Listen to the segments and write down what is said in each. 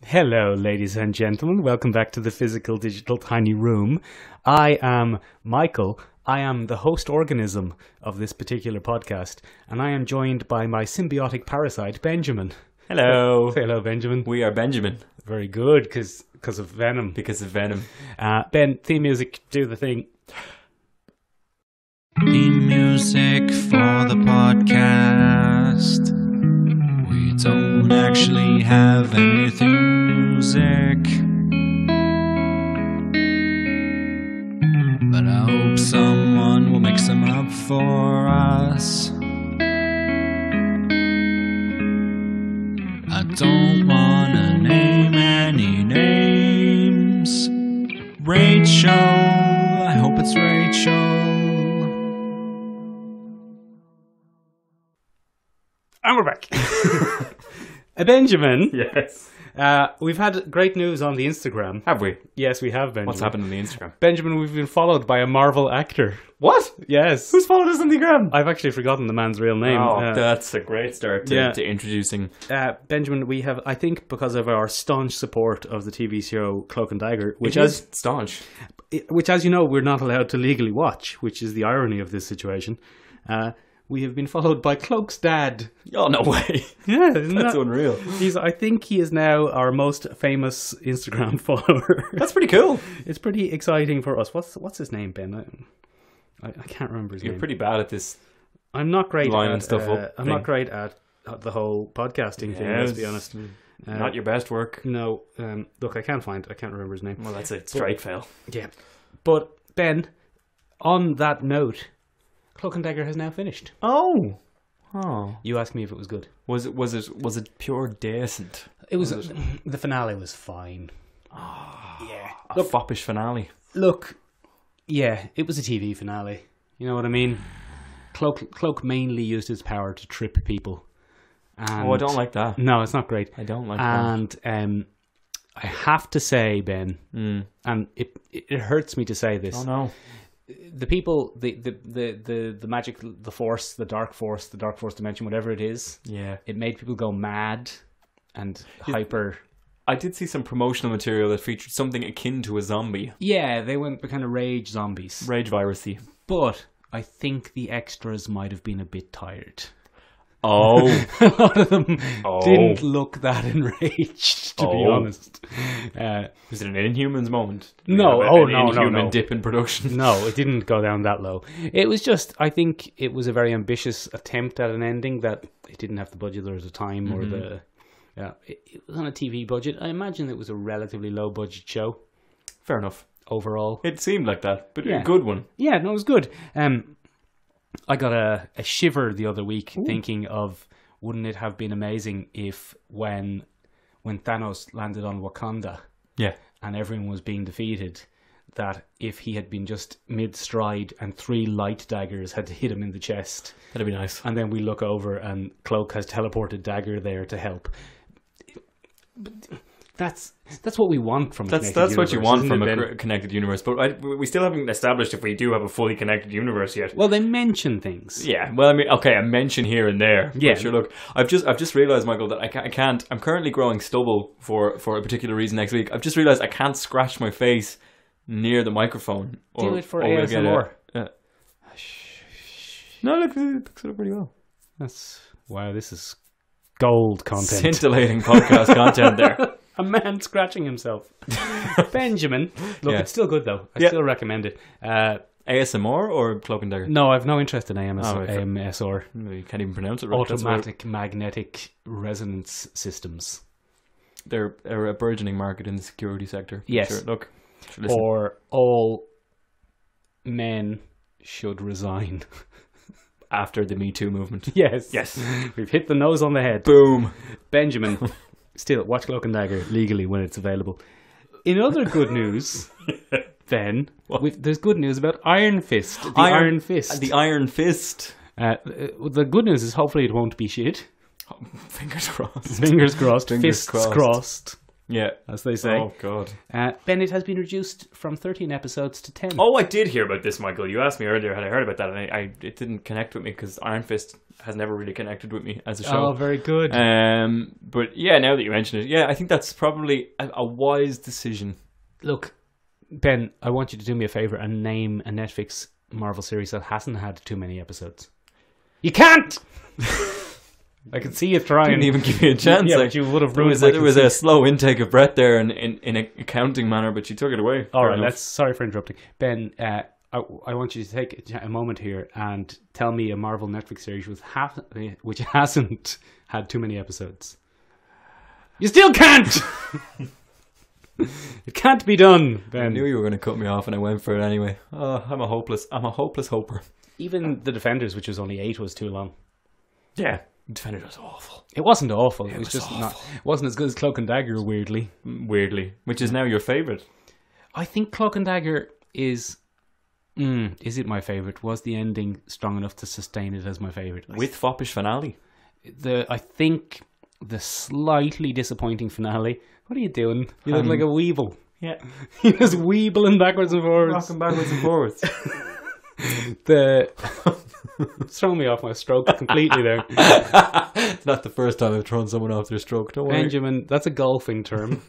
Hello, ladies and gentlemen. Welcome back to the Physical Digital Tiny Room. I am Michael. I am the host organism of this particular podcast, and I am joined by my symbiotic parasite, Benjamin. Hello. Say hello, Benjamin. We are Benjamin. Very good, because of Venom. Because of Venom. Ben, theme music, do the thing. Theme music for the podcast. We don't actually have any theme music, but I hope someone will mix them up for us. I don't wanna name any names. Rachel, I hope it's Rachel. And we're back. Benjamin. Yes. We've had great news on the Instagram. Have we? Yes, we have, Benjamin. What's happened on the Instagram? Benjamin, we've been followed by a Marvel actor. What? Yes. Who's followed us on the gram? I've actually forgotten the man's real name. Oh, that's a great start to introducing. Benjamin, we have, I think, because of our staunch support of the TV show Cloak and Dagger, Which is staunch. Which, as you know, we're not allowed to legally watch, which is the irony of this situation. We have been followed by Cloak's dad. Oh, no way. Yeah, That's unreal. I think he is now our most famous Instagram follower. That's pretty cool. It's pretty exciting for us. What's his name, Ben? I can't remember his name. You're pretty bad at this. I'm not great lining at stuff up I'm thing. not great at the whole podcasting thing. Let's be honest. Not your best work. No. Look, I can't remember his name. Well, that's a straight fail. Yeah, but Ben, on that note, Cloak and Dagger has now finished. Oh. You asked me if it was good. Was it pure decent? It was. The finale was fine. Yeah. A foppish finale. Look, yeah, it was a TV finale. You know what I mean? Cloak mainly used his power to trip people. And I don't like that. No, it's not great. I don't like that. And I have to say, Ben, and it hurts me to say this. Oh no. The people, the magic, the force, the dark force dimension, whatever it is, it made people go mad and hyper. I did see some promotional material that featured something akin to a zombie. Yeah, they went kind of rage zombies. Rage virus-y. But I think the extras might have been a bit tired. Oh. A lot of them didn't look that enraged, to be honest. Was it an Inhumans moment? No, Inhuman dip in production. No, it didn't go down that low. It was just, I think it was a very ambitious attempt at an ending that it didn't have the budget or the time or the... Yeah, it was on a TV budget. I imagine it was a relatively low budget show. Fair enough. Overall. It seemed like that, but a good one. Yeah, no, it was good. I got a shiver the other week thinking of, wouldn't it have been amazing if when Thanos landed on Wakanda and everyone was being defeated, that if he had been just mid-stride and 3 light daggers had to hit him in the chest. That'd be nice. And then we look over and Cloak has teleported Dagger there to help. But that's what we want from a connected universe. That's what you want from a connected universe. But we still haven't established if we do have a fully connected universe yet. Well, they mention things. Yeah. Well, I mean, okay, I mention here and there. Yeah. But sure, look, I've just realised, Michael, that I can't. I'm currently growing stubble for a particular reason next week. I've just realised I can't scratch my face near the microphone. Do it for ASMR. No, look, it picks it up pretty well. Wow, this is gold content. Scintillating podcast content there. A man scratching himself. Benjamin. Look, it's still good though. I still recommend it. ASMR or Cloak and Dagger? No, I've no interest in AMSR. You can't even pronounce it right. Automatic magnetic resonance systems. They're a burgeoning market in the security sector. Yes. Sure, look. Or all men should resign. After the Me Too movement. Yes. We've hit the nose on the head. Boom. Benjamin, still, watch Cloak and Dagger legally when it's available. In other good news, Ben, there's good news about Iron Fist. Iron Fist. The Iron Fist. The good news is hopefully it won't be shit. Fingers crossed. Fingers crossed. Fingers Fists crossed. crossed. Yeah. As they say. Oh, God. Ben, it has been reduced from 13 episodes to 10. Oh, I did hear about this, Michael. You asked me earlier had I heard about that, and it didn't connect with me because Iron Fist has never really connected with me as a show. Oh, very good. But yeah, now that you mention it, yeah, I think that's probably a wise decision. Look, Ben, I want you to do me a favour and name a Netflix Marvel series that hasn't had too many episodes. You can't! I can see you trying. Didn't even give you a chance. Yeah, but you would have ruined. There was a slow intake of breath there in a counting manner, but you took it away. All right, sorry for interrupting. Ben, I want you to take a moment here and tell me a Marvel Netflix series which hasn't had too many episodes. You still can't! It can't be done, Ben. I knew you were going to cut me off and I went for it anyway. Oh, I'm a hopeless hoper. Even The Defenders, which was only 8, was too long. Yeah. Defenders was awful. It wasn't awful. It was just awful. It wasn't as good as Cloak and Dagger, weirdly. Which is now your favourite. I think Cloak and Dagger is it my favourite? Was the ending strong enough to sustain it as my favourite? With foppish finale. I think the slightly disappointing finale. What are you doing? You look like a weeble. Yeah. You're just weebling backwards and forwards. Rocking backwards and forwards. It's thrown me off my stroke completely there. It's not the first time I've thrown someone off their stroke, don't worry. Benjamin, that's a golfing term,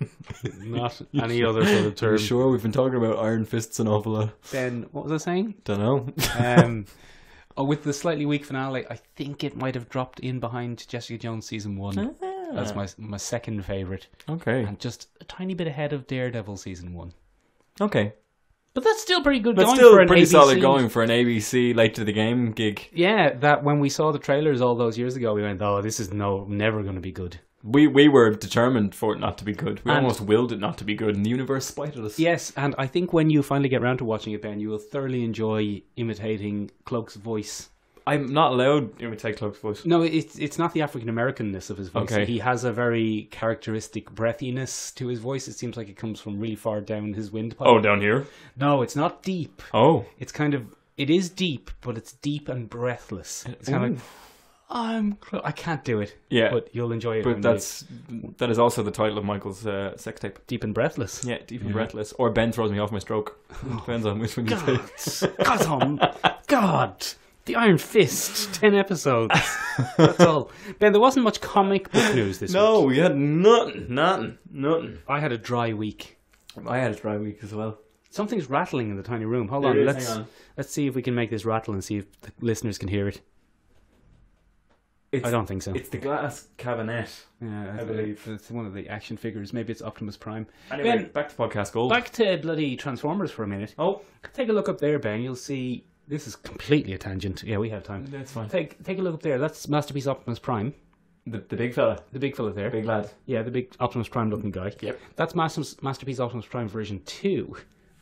not any other sort of term. Are you sure? We've been talking about Iron Fists an awful lot. Ben, what was I saying? Don't know. With the slightly weak finale, I think it might have dropped in behind Jessica Jones season 1. That's my second favourite. Okay. And just a tiny bit ahead of Daredevil season 1. Okay. But that's still pretty good. That's going still for an pretty ABC. solid going for an ABC late to the game gig. Yeah, that when we saw the trailers all those years ago, we went, "Oh, this is never going to be good." We were determined for it not to be good. We almost willed it not to be good, and the universe spited us. Yes, and I think when you finally get around to watching it, Ben, you will thoroughly enjoy imitating Cloak's voice. I'm not allowed to imitate Cloak's voice. No, it's not the African Americanness of his voice. Okay. He has a very characteristic breathiness to his voice. It seems like it comes from really far down his windpipe. Oh, down here? No, it's not deep. Oh. It's it is deep, but it's deep and breathless. It's kind of like, I can't do it. Yeah. But you'll enjoy it. But that is also the title of Michael's sex tape. Deep and breathless. Yeah, deep and breathless. Or Ben throws me off my stroke. Depends on which one you take. God. The Iron Fist, 10 episodes. That's all. Ben, there wasn't much comic book news this week. No, we had nothing. I had a dry week. I had a dry week as well. Something's rattling in the tiny room. Hold on, let's see if we can make this rattle and see if the listeners can hear it. I don't think so. It's the glass cabinet. Yeah, I believe it's one of the action figures. Maybe it's Optimus Prime. Anyway, Ben, back to Podcast Gold. Back to bloody Transformers for a minute. Oh, take a look up there, Ben. You'll see. This is completely a tangent. Yeah, we have time. That's fine. Take a look up there. That's Masterpiece Optimus Prime. The big fella. The big fella there. Big lad. Yeah, the big Optimus Prime looking guy. Yep. That's Masterpiece Optimus Prime version 2.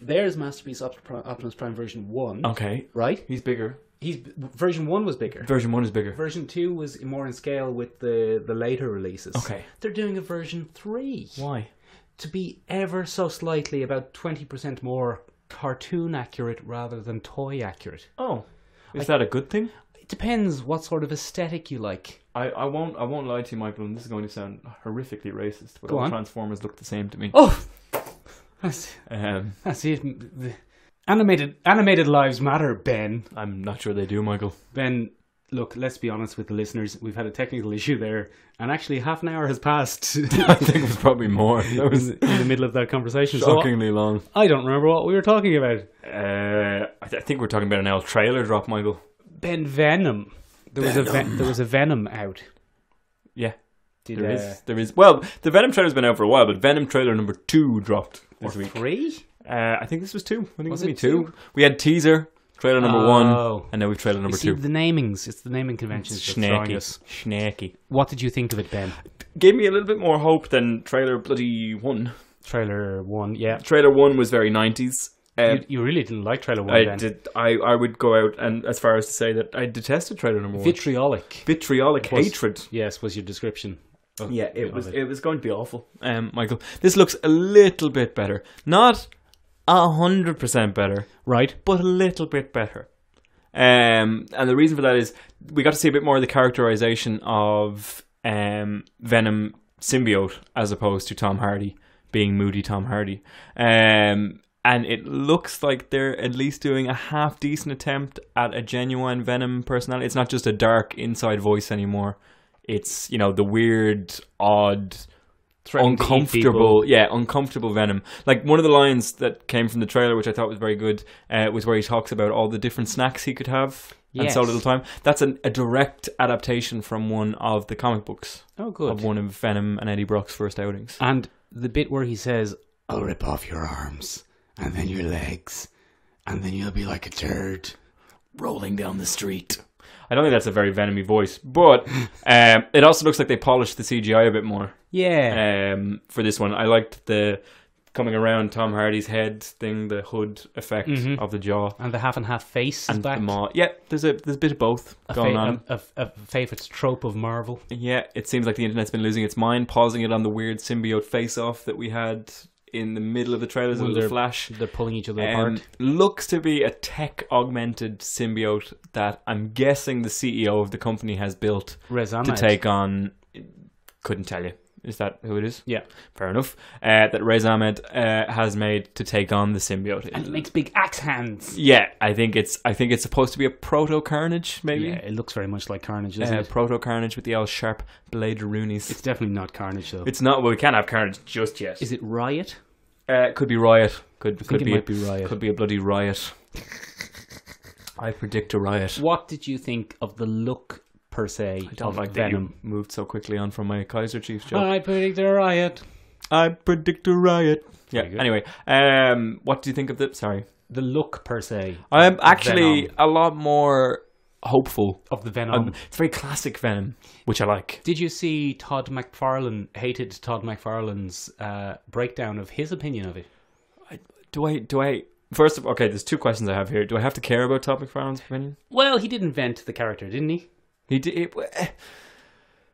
There's Masterpiece Optimus Prime version 1. Okay. Right? He's bigger. Version 1 was bigger. Version 1 is bigger. Version 2 was more in scale with the later releases. Okay. They're doing a version 3. Why? To be ever so slightly about 20% more cartoon accurate rather than toy accurate. Oh. Is that a good thing? It depends what sort of aesthetic you like. I won't lie to you, Michael, and this is going to sound horrifically racist, but Go all on. Transformers look the same to me. Oh! That's it. The animated lives matter, Ben. I'm not sure they do, Michael. Ben, look, let's be honest with the listeners. We've had a technical issue there, and actually half an hour has passed. I think it was probably more. That was in the middle of that conversation. Shockingly long. I don't remember what we were talking about. I think we're talking about an old trailer drop, Michael. Ben, Venom. There was a Venom out. Yeah. There is. Well, the Venom trailer's been out for a while, but Venom trailer number 2 dropped this week. 3? I think this was 2. I think was it it was 2. We had teaser, trailer number 1, and now we've trailer number 2. The namings. It's the naming conventions that's throwing us. Snaky. What did you think of it, Ben? Gave me a little bit more hope than trailer bloody 1. Trailer 1, yeah. Trailer 1 was very 90s. You really didn't like trailer 1, Ben. I would go out and as far as to say that I detested trailer number 1. Vitriolic Hatred. Yes, was your description. Yeah, it was going to be awful. Michael, this looks a little bit better. Not 100% better, right? But a little bit better. And the reason for that is we got to see a bit more of the characterization of Venom symbiote as opposed to Tom Hardy being moody Tom Hardy. And it looks like they're at least doing a half decent attempt at a genuine Venom personality. It's not just a dark inside voice anymore. It's, you know, the weird, odd, uncomfortable Venom. Like, one of the lines that came from the trailer, which I thought was very good, was where he talks about all the different snacks he could have and so little time. That's a direct adaptation from one of the comic books. Oh, good. Of one of Venom and Eddie Brock's first outings. And the bit where he says, "I'll rip off your arms, and then your legs, and then you'll be like a turd rolling down the street." I don't think that's a very Venom-y voice, but it also looks like they polished the CGI a bit more. Yeah. For this one, I liked the coming around Tom Hardy's head thing, the hood effect of the jaw, and the half and half face and is back. The maw. Yeah, there's a bit of both going on. A favourite trope of Marvel. Yeah, it seems like the internet's been losing its mind, pausing it on the weird symbiote face-off that we had in the middle of the trailers of the Flash. They're pulling each other apart. Looks to be a tech-augmented symbiote that I'm guessing the CEO of the company has built Rez to Ahmed. take on... Couldn't tell you. Is that who it is? Yeah. Fair enough. That Rez Ahmed has made to take on the symbiote. And it makes big axe hands. Yeah, I think it's supposed to be a proto-Carnage, maybe? Yeah, it looks very much like Carnage, doesn't it? Proto-Carnage with the old sharp blade roonies. It's definitely not Carnage, though. It's not. Well, we can't have Carnage just yet. Is it Riot? Could be Riot. Could be might be Riot. Could be a bloody riot. I predict a riot. What did you think of the look, per se, I don't of like Venom? that you moved so quickly on from my Kaiser Chiefs joke. I predict a riot. I predict a riot. Yeah, Very good. anyway. What do you think of the... Sorry. The look, per se. I'm actually Venom. a lot more hopeful. Of the Venom. It's very classic Venom, which I like. Did you see Todd McFarlane hated Todd McFarlane's breakdown of his opinion of it? Do I... First of all, okay, there's two questions I have here. Do I have to care about Todd McFarlane's opinion? Well, he did invent the character, didn't he? He did.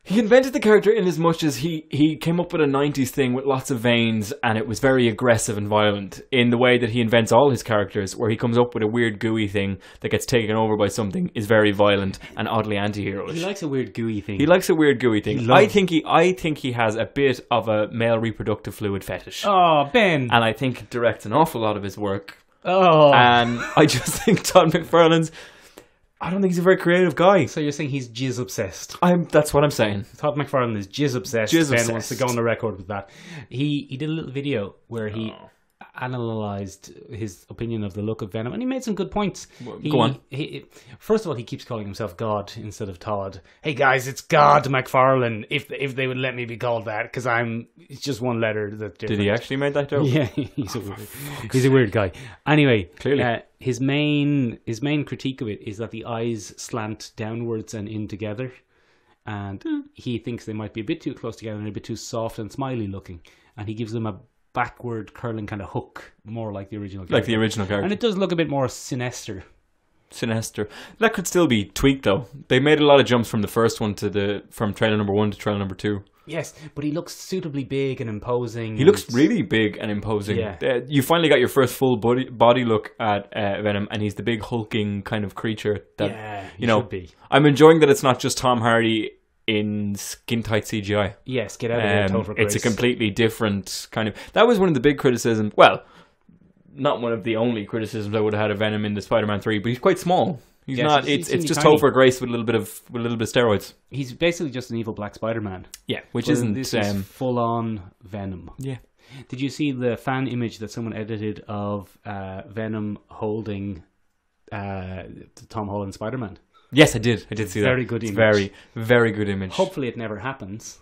He invented the character in as much as he came up with a 90s thing with lots of veins, and it was very aggressive and violent in the way that he invents all his characters, where he comes up with a weird gooey thing that gets taken over by something, is very violent and oddly anti-heroish. He likes a weird gooey thing. He likes a weird gooey thing. I think he has a bit of a male reproductive fluid fetish. Oh, Ben. And I think he directs an awful lot of his work. Oh. And I just think Todd McFarlane's... I don't think he's a very creative guy. So you're saying he's jizz obsessed? That's what I'm saying. Todd McFarlane is jizz obsessed. Ben wants to go on the record with that. He did a little video where he analysed his opinion of the look of Venom, and he made some good points. Go on. First of all, he keeps calling himself God instead of Todd. Hey guys, it's God McFarlane. If they would let me be called that, because it's just one letter that's different. Did he actually make that joke? Yeah, he's a weird guy. Anyway, clearly. His main critique of it is that the eyes slant downwards and in together, and he thinks they might be a bit too close together and a bit too soft and smiley looking, and he gives them a backward curling kind of hook, more like the original character. Like the original character. And it does look a bit more sinister. That could still be tweaked though. They made a lot of jumps from the first one from trailer number 1 to trailer number 2. Yes, but he looks suitably big and imposing. He looks really big and imposing. Yeah. You finally got your first full body look at Venom, and he's the big hulking kind of creature that should be. I'm enjoying that it's not just Tom Hardy in skin tight CGI. Yes, get out of there, Topher Grace. It's a completely different kind of... That was one of the big criticisms. Well, not one of the only criticisms I would have had of Venom in the Spider-Man 3, but he's quite small. He's not. It's just Topher Grace with a little bit of steroids. He's basically just an evil black Spider-Man. Yeah, which isn't this is full on Venom. Yeah. Did you see the fan image that someone edited of Venom holding Tom Holland Spider-Man? Yes, I did. I did see that. Very good image. Very, very good image. Hopefully it never happens.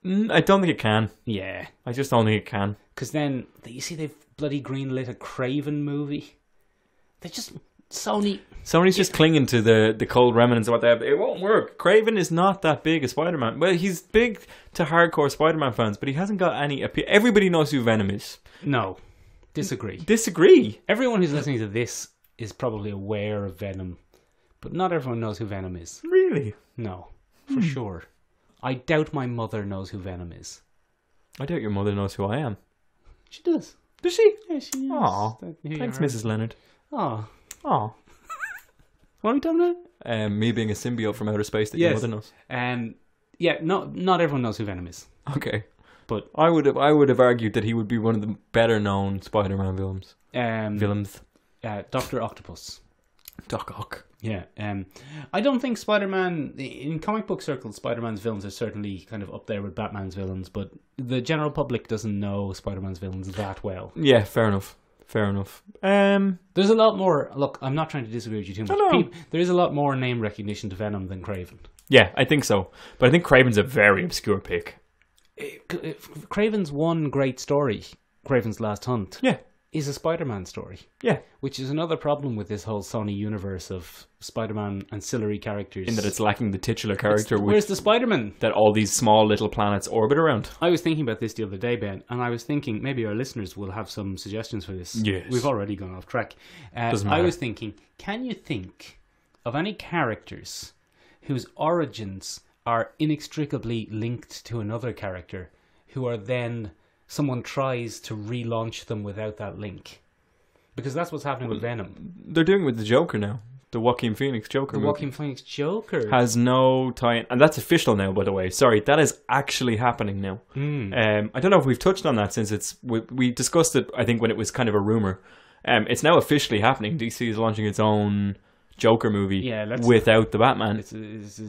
I don't think it can. Yeah. I just don't think it can. Because then, you see they've bloody greenlit a Craven movie? They just... Sony's just clinging to the cold remnants of what they have. It won't work. Craven is not that big a Spider-Man. Well, he's big to hardcore Spider-Man fans, but he hasn't got any appeal. Everybody knows who Venom is. No. Disagree. Everyone who's listening to this is probably aware of Venom, but not everyone knows who Venom is. Really? No, for sure. I doubt my mother knows who Venom is. I doubt your mother knows who I am. She does. Does she? Yeah, she knows. Aw. Thanks, Mrs. Leonard. Aw. What are we talking about? Me being a symbiote from outer space that your mother knows. Yeah, not everyone knows who Venom is. Okay. But I would have argued that he would be one of the better known Spider-Man villains. Villains. Dr. Octopus. Doc Ock. Yeah. I don't think Spider-Man, in comic book circles, Spider-Man's villains are certainly kind of up there with Batman's villains, but the general public doesn't know Spider-Man's villains that well. Yeah, fair enough. There's a lot more. Look, I'm not trying to disagree with you too much. No. There is a lot more name recognition to Venom than Kraven. Yeah, I think so. But I think Kraven's a very obscure pick. Kraven's one great story, Kraven's Last Hunt, is a Spider-Man story. Yeah. Which is another problem with this whole Sony universe of Spider-Man ancillary characters. In that it's lacking the titular character. Where's the Spider-Man? That all these small little planets orbit around. I was thinking about this the other day, Ben, and I was thinking maybe our listeners will have some suggestions for this. Yes. We've already gone off track. Doesn't matter. I was thinking, can you think of any characters whose origins are inextricably linked to another character who are then someone tries to relaunch them without that link? Because that's what's happening with Venom. They're doing it with the Joker now. The Joaquin Phoenix Joker The movie. Joaquin Phoenix Joker Has no tie-in. And that's official now, by the way. Sorry, that is actually happening now. I don't know if we've touched on that since we discussed it, I think, when it was kind of a rumour. It's now officially happening. DC is launching its own Joker movie without the Batman. It seems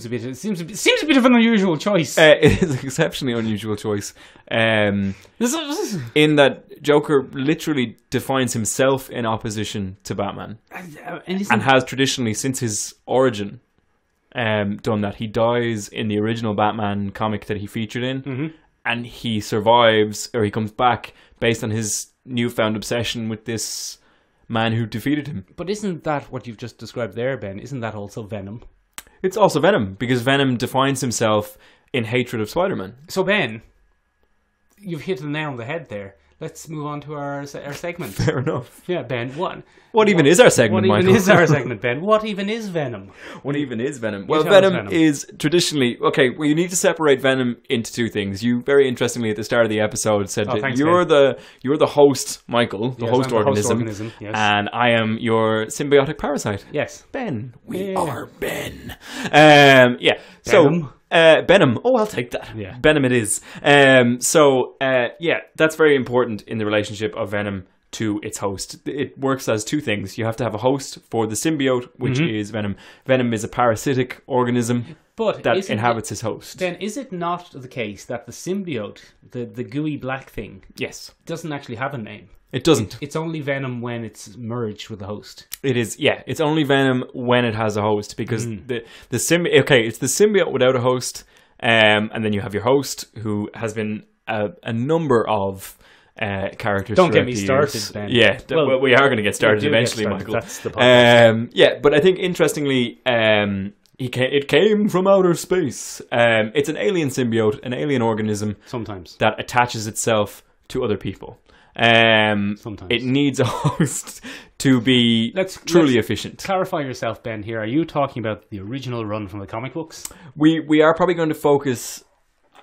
a bit of an unusual choice. It is an exceptionally unusual choice. In that Joker literally defines himself in opposition to Batman, and has traditionally since his origin done that. He dies in the original Batman comic that he featured in, and he survives, or he comes back based on his newfound obsession with this man who defeated him. But isn't that what you've just described there, Ben? Isn't that also Venom? It's also Venom, because Venom defines himself in hatred of Spider-Man. So, Ben, you've hit the nail on the head there. Let's move on to our segment. Fair enough. Yeah, Ben, what even is our segment, Michael? What even is our segment, Ben? What even is Venom? What even is Venom? Well, Venom is traditionally... Okay, well, you need to separate Venom into two things. You, very interestingly, at the start of the episode, said that you're the host, Michael, the host organism, yes. And I am your symbiotic parasite. Yes. Ben. We Yeah. are Ben. Yeah. Venom. Venom. Oh, I'll take that. Yeah. Venom it is. That's very important in the relationship of Venom to its host. It works as two things. You have to have a host for the symbiote, which is Venom. Venom is a parasitic organism that inhabits his host. Then is it not the case that the symbiote, the gooey black thing, doesn't actually have a name? It doesn't. It's only Venom when it's merged with the host. It is, yeah. It's only Venom when it has a host, because it's the symbiote without a host, and then you have your host, who has been a number of characters. Don't get me started, Ben. Yeah, well, we are going to get started eventually, Michael. That's the podcast. But I think interestingly, it came from outer space. It's an alien symbiote, an alien organism, sometimes, that attaches itself to other people. Sometimes it needs a host to be truly efficient. Clarify yourself, Ben. Here, are you talking about the original run from the comic books? We are probably going to focus,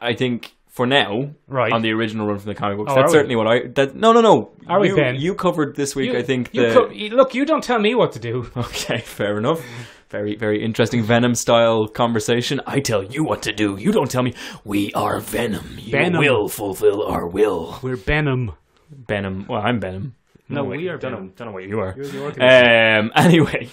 I think, for now, on the original run from the comic books. That's certainly what I... No. Are we, Ben? You covered this week, I think. Look, you don't tell me what to do. Okay, fair enough. Very, very interesting Venom-style conversation. I tell you what to do. You don't tell me. We are Venom. You will fulfill our will. We're Benom. Venom. Well, I'm Venom. No, we are Venom. Don't know what you are. You're the organism. Anyway,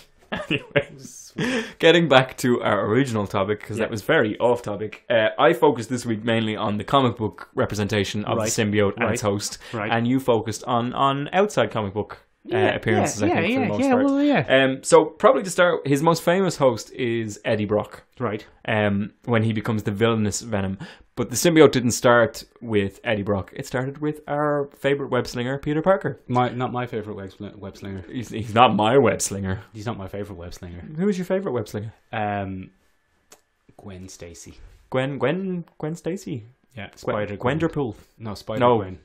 getting back to our original topic, because that was very off topic. I focused this week mainly on the comic book representation of the symbiote and its host, and you focused on outside comic book appearances. I think for the most part. Well, so probably to start, his most famous host is Eddie Brock. Right. When he becomes the villainous Venom. But the symbiote didn't start with Eddie Brock. It started with our favourite web slinger, Peter Parker. Not my favourite web slinger. He's not my web slinger. He's not my favourite web slinger. Who is your favourite web slinger? Gwen Stacy. Gwen Stacy. Yeah. Spider Gwen. Gwenderpool. No, Gwen.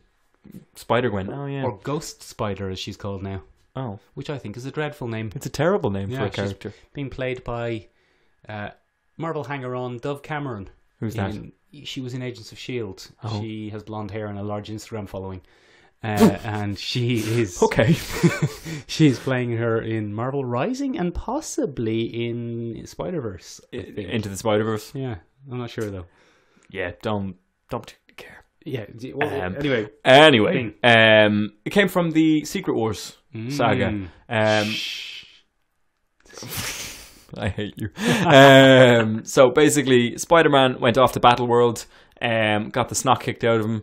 Spider Gwen. Oh yeah. Or Ghost Spider, as she's called now. Oh, which I think is a dreadful name. It's a terrible name for a character. She's being played by Marvel hanger-on Dove Cameron. Who's that? She was in Agents of S.H.I.E.L.D. Oh. She has blonde hair and a large Instagram following. And she is... Okay. She's playing her in Marvel Rising and possibly in Spider-Verse. Into the Spider-Verse? Yeah. I'm not sure though. Yeah, don't particularly care. Yeah. Anyway, it came from the Secret Wars saga. I hate you. So basically, Spider-Man went off to Battleworld, got the snot kicked out of him,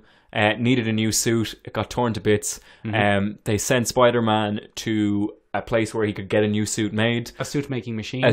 needed a new suit. It got torn to bits. They sent Spider-Man to a place where he could get a new suit made. A suit making machine.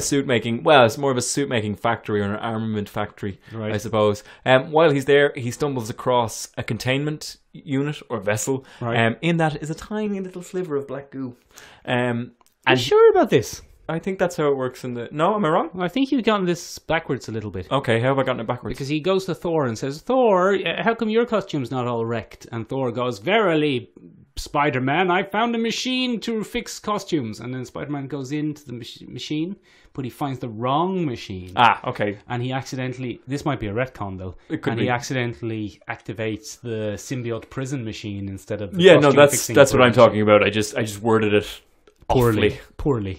Well, it's more of a suit making factory or an armament factory, I suppose. While he's there, he stumbles across a containment unit or vessel. Right. In that is a tiny little sliver of black goo. Are you sure about this? I think that's how it works in the... No, am I wrong? I think you've gotten this backwards a little bit. Okay, how have I gotten it backwards? Because he goes to Thor and says, Thor, how come your costume's not all wrecked? And Thor goes, verily, Spider-Man, I found a machine to fix costumes. And then Spider-Man goes into the machine, but he finds the wrong machine. Ah, okay. And he accidentally... This might be a retcon, though. It could and be. he accidentally activates the symbiote prison machine instead of the Yeah, no, costume that's fixing what I'm machine. talking about. I just worded it Poorly.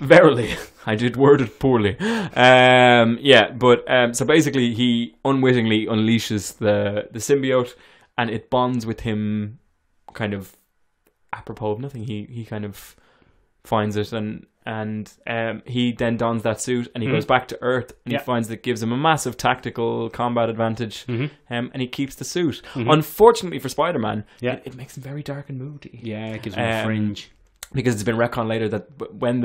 Verily. I did word it poorly. So basically he unwittingly unleashes the symbiote and it bonds with him kind of apropos of nothing. He kind of finds it and he then dons that suit and he goes back to Earth and he finds that it gives him a massive tactical combat advantage and he keeps the suit. Unfortunately for Spider-Man, it makes him very dark and moody. Yeah, it gives him a fringe. Because it's been retconned later that when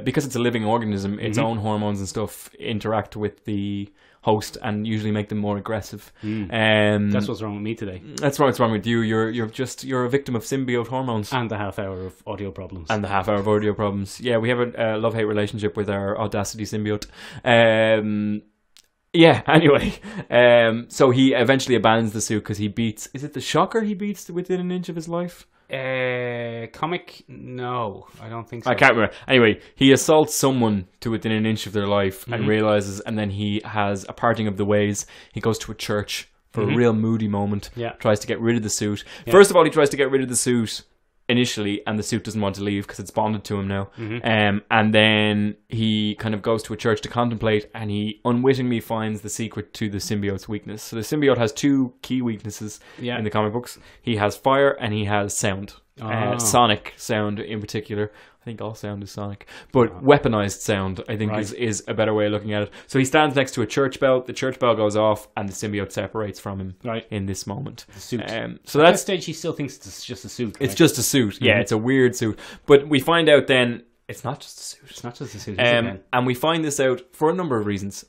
because it's a living organism, its own hormones and stuff interact with the host and usually make them more aggressive. That's what's wrong with me today. That's what's wrong with you. You're a victim of symbiote hormones And the half hour of audio problems. Yeah, we have a love-hate relationship with our Audacity symbiote. So he eventually abandons the suit because he beats... Is it the Shocker he beats within an inch of his life? Comic? No, I don't think so. I can't remember. Anyway, he assaults someone to within an inch of their life and realizes, and then he has a parting of the ways. He goes to a church for a real moody moment. Yeah. Tries to get rid of the suit. Yeah. First of all, he tries to get rid of the suit initially, and the suit doesn't want to leave because it's bonded to him now. And then he kind of goes to a church to contemplate, and he unwittingly finds the secret to the symbiote's weakness. So the symbiote has two key weaknesses in the comic books. He has fire and he has sound. Sonic sound in particular. I think all sound is sonic, but weaponized sound I think is a better way of looking at it. So he stands next to a church bell. The church bell goes off and the symbiote separates from him in this moment. The suit. So at that stage he still thinks it's just a suit. It's just a suit. Yeah, it's a weird suit. But we find out then it's not just a suit. It's not just a suit. And we find this out for a number of reasons.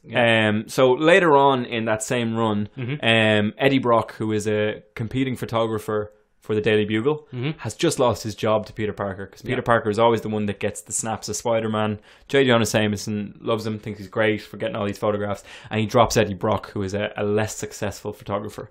So later on in that same run, Eddie Brock, who is a competing photographer for the Daily Bugle, has just lost his job to Peter Parker, because Peter Parker is always the one that gets the snaps of Spider-Man. J. Jonah Jameson loves him, thinks he's great for getting all these photographs, and he drops Eddie Brock, who is a less successful photographer.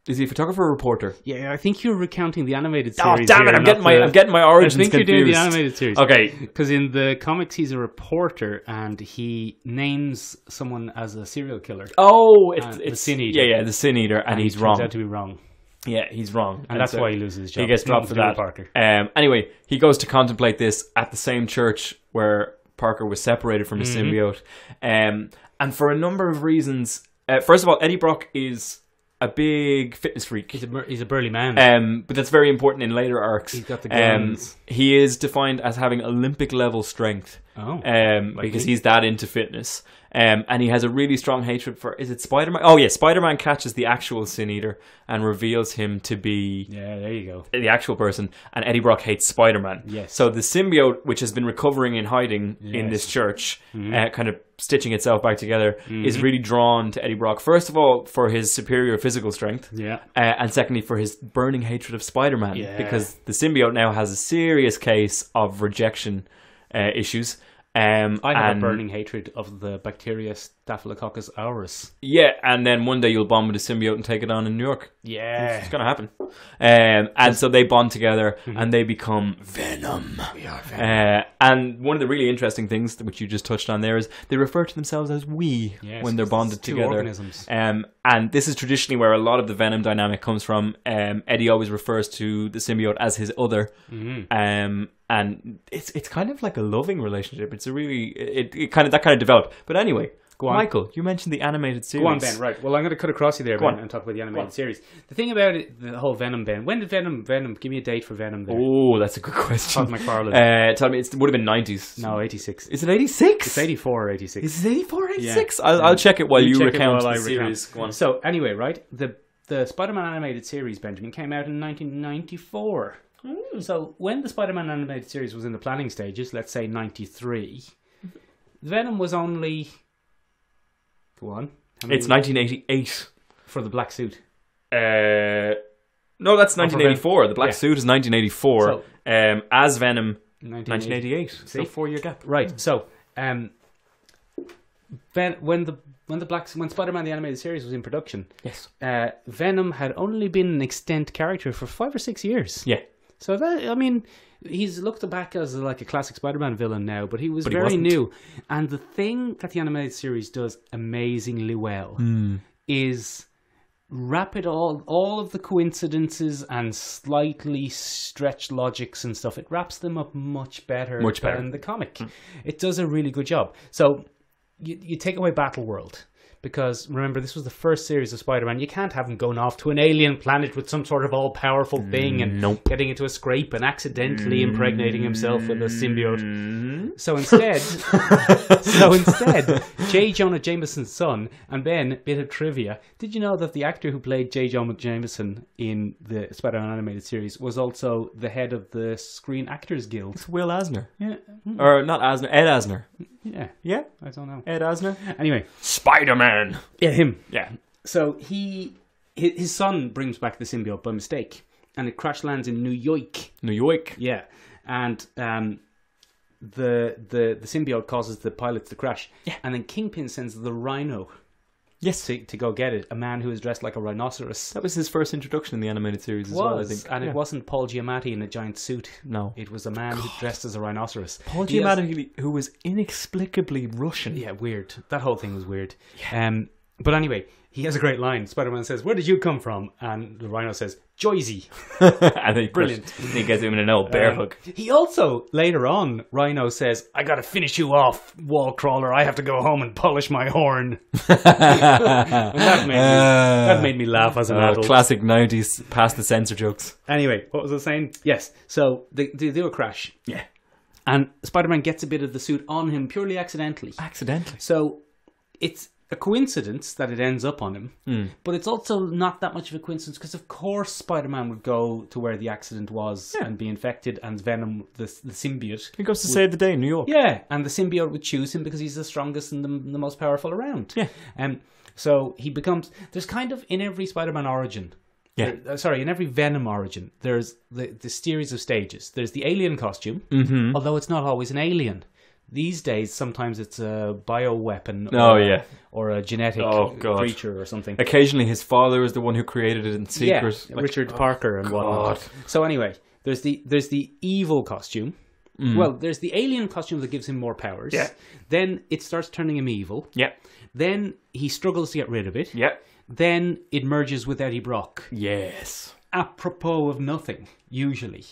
Is he a photographer or reporter? Yeah, I think you're recounting the animated series. Oh, damn it! I'm getting my origins confused. I think you're doing the animated series. Okay, because in the comics he's a reporter and he names someone as a serial killer. Oh, it's the Sin Eater. Yeah, the Sin Eater, and he's wrong. Turns out to be wrong. Yeah, he's wrong, and that's why he loses his job. He gets dropped for that. Parker. Anyway, he goes to contemplate this at the same church where Parker was separated from the symbiote, and for a number of reasons. First of all, Eddie Brock is a big fitness freak. He's a burly man. But that's very important in later arcs. He's got the guns. He is defined as having Olympic level strength. Because he's that into fitness. And he has a really strong hatred for... Is it Spider-Man? Oh, yeah. Spider-Man catches the actual Sin Eater and reveals him to be... Yeah, there you go. The actual person. And Eddie Brock hates Spider-Man. Yes. So the symbiote, which has been recovering in hiding in this church, kind of stitching itself back together, is really drawn to Eddie Brock. First of all, for his superior physical strength. Yeah. And secondly, for his burning hatred of Spider-Man. Yeah. Because the symbiote now has a serious case of rejection issues. I have a burning hatred of the bacteria Staphylococcus aureus. Yeah, and then one day you'll bond with a symbiote and take it on in New York. Yeah. It's going to happen. And so they bond together and they become Venom. We are Venom. And one of the really interesting things, which you just touched on there, is they refer to themselves as we when they're bonded together. Organisms. And this is traditionally where a lot of the Venom dynamic comes from. Eddie always refers to the symbiote as his other. And it's kind of like a loving relationship. It's a really that kind of developed. But anyway, Go on. Michael, you mentioned the animated series. Go on, Ben. Right. Well, I'm going to cut across you there, Ben, and talk about the animated series. The thing about it, the whole Venom, Ben. When did Venom? Give me a date for Venom. There. Oh, that's a good question. Todd McFarlane. Tell me, it would have been 90s. No, 86. Is it 86? It's 84 or 86. Is it 84 or 86? Yeah. I'll check it while you check recount it while the I series. recount. Go on. So anyway, right, the Spider-Man animated series, Benjamin, came out in 1994. So when the Spider-Man animated series was in the planning stages, let's say 93, Venom was only... Go on. It's 1988. For the black suit. No, that's 1984. The black suit is 1984. So, as Venom, 1988. So 4-year gap. Right. So, when Spider-Man the animated series was in production, yes, Venom had only been an extant character for 5 or 6 years. Yeah. So that, I mean, he's looked back as like a classic Spider-Man villain now, but he was very new. And the thing that the animated series does amazingly well is wrap it all of the coincidences and slightly stretched logics and stuff. It wraps them up much better than the comic. It does a really good job. So you take away Battleworld. Because, remember, this was the first series of Spider-Man. You can't have him going off to an alien planet with some sort of all-powerful thing and getting into a scrape and accidentally impregnating himself with a symbiote. So instead, J. Jonah Jameson's son, and Ben, bit of trivia, did you know that the actor who played J. Jonah Jameson in the Spider-Man animated series was also the head of the Screen Actors Guild? It's Will Eisner. Yeah. Or not Eisner, Ed Eisner. Yeah. Yeah? I don't know. Ed Eisner. Anyway. Spider-Man. Yeah, him. Yeah. So his son brings back the symbiote by mistake, and it crash lands in New York. New York. Yeah, and the symbiote causes the pilots to crash. Yeah. And then Kingpin sends the Rhino. Yes. To go get it. A man who is dressed like a rhinoceros. That was his first introduction in the animated series as well, I think. And it wasn't Paul Giamatti in a giant suit. No. It was a man who dressed as a rhinoceros. Paul Giamatti, who was inexplicably Russian. Yeah, weird. That whole thing was weird. Yeah. But anyway, he has a great line. Spider-Man says, "Where did you come from?" And the Rhino says, "Joyzy." And he brilliant. He gets him in an old bear hug. He also, later on, Rhino says, "I gotta finish you off, wall crawler. I have to go home and polish my horn." And that made me laugh as an adult. Classic 90s, past the censor jokes. Anyway, what was I saying? Yes, so they do a crash. Yeah. And Spider-Man gets a bit of the suit on him purely accidentally. So it's a coincidence that it ends up on him, but it's also not that much of a coincidence because of course Spider-Man would go to where the accident was and be infected, and Venom, the symbiote, he goes to save the day in New York. Yeah, and the symbiote would choose him because he's the strongest and the most powerful around. Yeah. So he becomes, there's kind of in every Spider-Man origin, in every Venom origin, there's the series of stages. There's the alien costume, although it's not always an alien. These days, sometimes it's a bioweapon or a genetic creature or something. Occasionally, his father is the one who created it in secret. Yeah, Richard Parker and whatnot. So anyway, there's the evil costume. Well, there's the alien costume that gives him more powers. Yeah. Then it starts turning him evil. Yeah. Then he struggles to get rid of it. Yeah. Then it merges with Eddie Brock. Yes. Apropos of nothing, usually.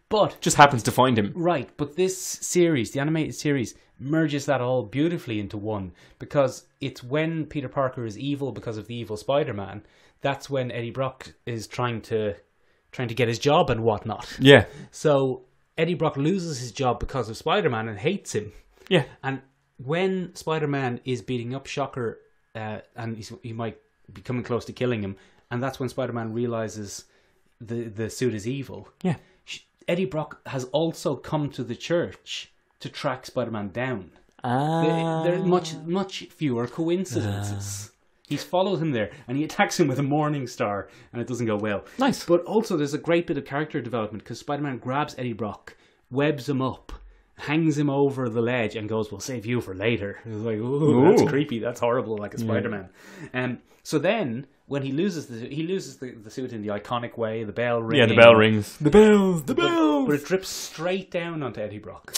But just happens to find him. Right, but this series, the animated series, merges that all beautifully into one, because it's when Peter Parker is evil because of the evil Spider-Man, that's when Eddie Brock is trying to get his job and whatnot. Yeah. So Eddie Brock loses his job because of Spider-Man and hates him. Yeah. And when Spider-Man is beating up Shocker, and he might be coming close to killing him, and that's when Spider-Man realizes the suit is evil. Yeah. Eddie Brock has also come to the church to track Spider-Man down. There are much fewer coincidences. He's followed him there, and he attacks him with a Morning Star, and it doesn't go well. Nice. But also there's a great bit of character development, because Spider-Man grabs Eddie Brock, webs him up, hangs him over the ledge, and goes, "We'll save you for later." It's like, ooh, that's creepy, that's horrible, like a Spider-Man. So then, when he loses the suit in the iconic way, the bell rings. Yeah, the bell rings. The bells! But it drips straight down onto Eddie Brock.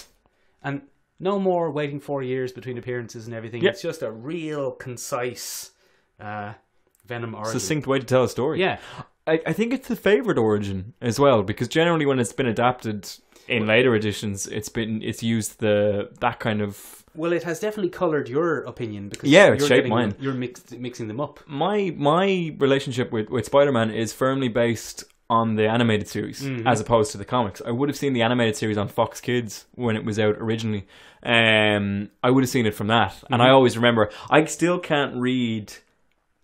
And no more waiting 4 years between appearances and everything. Yep. It's just a real concise Venom origin. Succinct way to tell a story. Yeah. I think it's the favourite origin as well, because generally when it's been adapted in later editions, it's used that kind of Well, it has definitely coloured your opinion because it shaped mine. You're mixing them up. My relationship with Spider-Man is firmly based on the animated series as opposed to the comics. I would have seen the animated series on Fox Kids when it was out originally. I would have seen it from that. And I always remember, I still can't read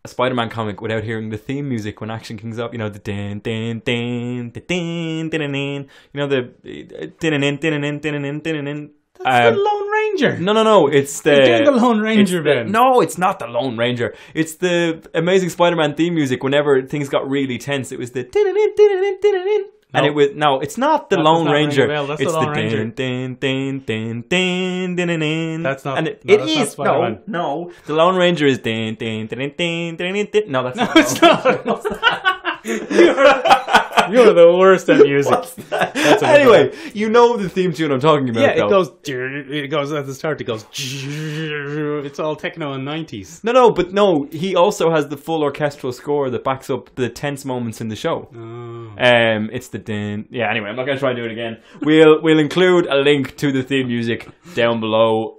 a Spider-Man comic without hearing the theme music when action kicks up. You know, the din din din din din din. You know, the din din din din din. That's the Lone Ranger. No. It's the... You're doing the Lone Ranger, Ben. No, it's not the Lone Ranger. It's the Amazing Spider-Man theme music whenever things got really tense. It was the... And it was... No, it's not the Lone Ranger. That's it's the Lone Ranger. That's not... And it is... Spider-Man. No. The Lone Ranger is... No, that's not. It's not. You're the worst at music. Anyway, you know the theme tune I'm talking about. Yeah, it goes at the start. It goes. It's all techno and 90s. No. He also has the full orchestral score that backs up the tense moments in the show. Oh. It's the din. Yeah. Anyway, I'm not going to try and do it again. We'll include a link to the theme music down below.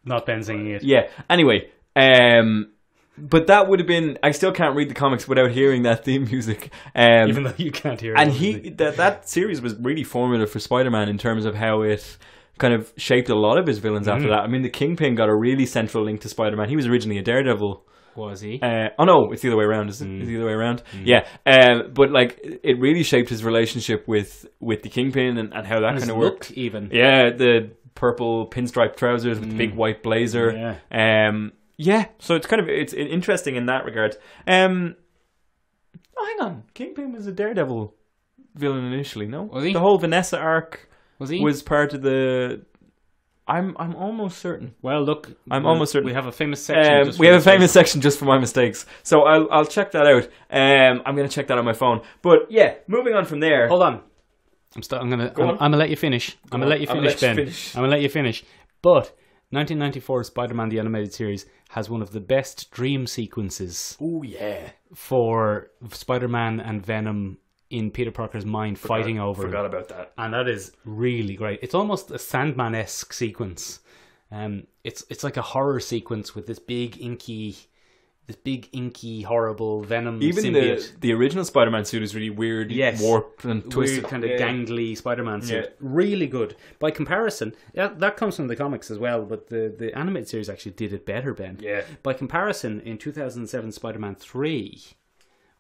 Not Ben singing it. Yeah. Anyway. But that would have been... I still can't read the comics without hearing that theme music. Even though you can't hear it. And that series was really formative for Spider-Man in terms of how it kind of shaped a lot of his villains after that. I mean, the Kingpin got a really central link to Spider-Man. He was originally a Daredevil. Was he? Oh no, it's the other way around. Is it the other way around? Yeah. But like, it really shaped his relationship with the Kingpin and how that kind of worked. Even. Yeah, the purple pinstripe trousers with the big white blazer. Yeah, so it's interesting in that regard. Hang on, Kingpin was a Daredevil villain initially, no? Was he? The whole Vanessa arc was part of the... I'm almost certain. Well, look, almost certain. We have a famous section. We have a famous section just for my mistakes, so I'll check that out. I'm going to check that on my phone. But yeah, moving on from there. Hold on, I'm gonna let you finish. I'm gonna let you finish, Ben. I'm gonna let you finish. But 1994 Spider-Man the Animated Series has one of the best dream sequences. Oh yeah, for Spider-Man and Venom in Peter Parker's mind fighting over. Forgot about that, and that is really great. It's almost a Sandman-esque sequence. It's like a horror sequence with this big inky, horrible Venom Even symbiote. the original Spider-Man suit is really weird, warped and twisted. Weird kind of gangly Spider-Man suit. Yeah. Really good. By comparison, that comes from the comics as well, but the animated series actually did it better, Ben. Yeah. By comparison, in 2007 Spider-Man 3,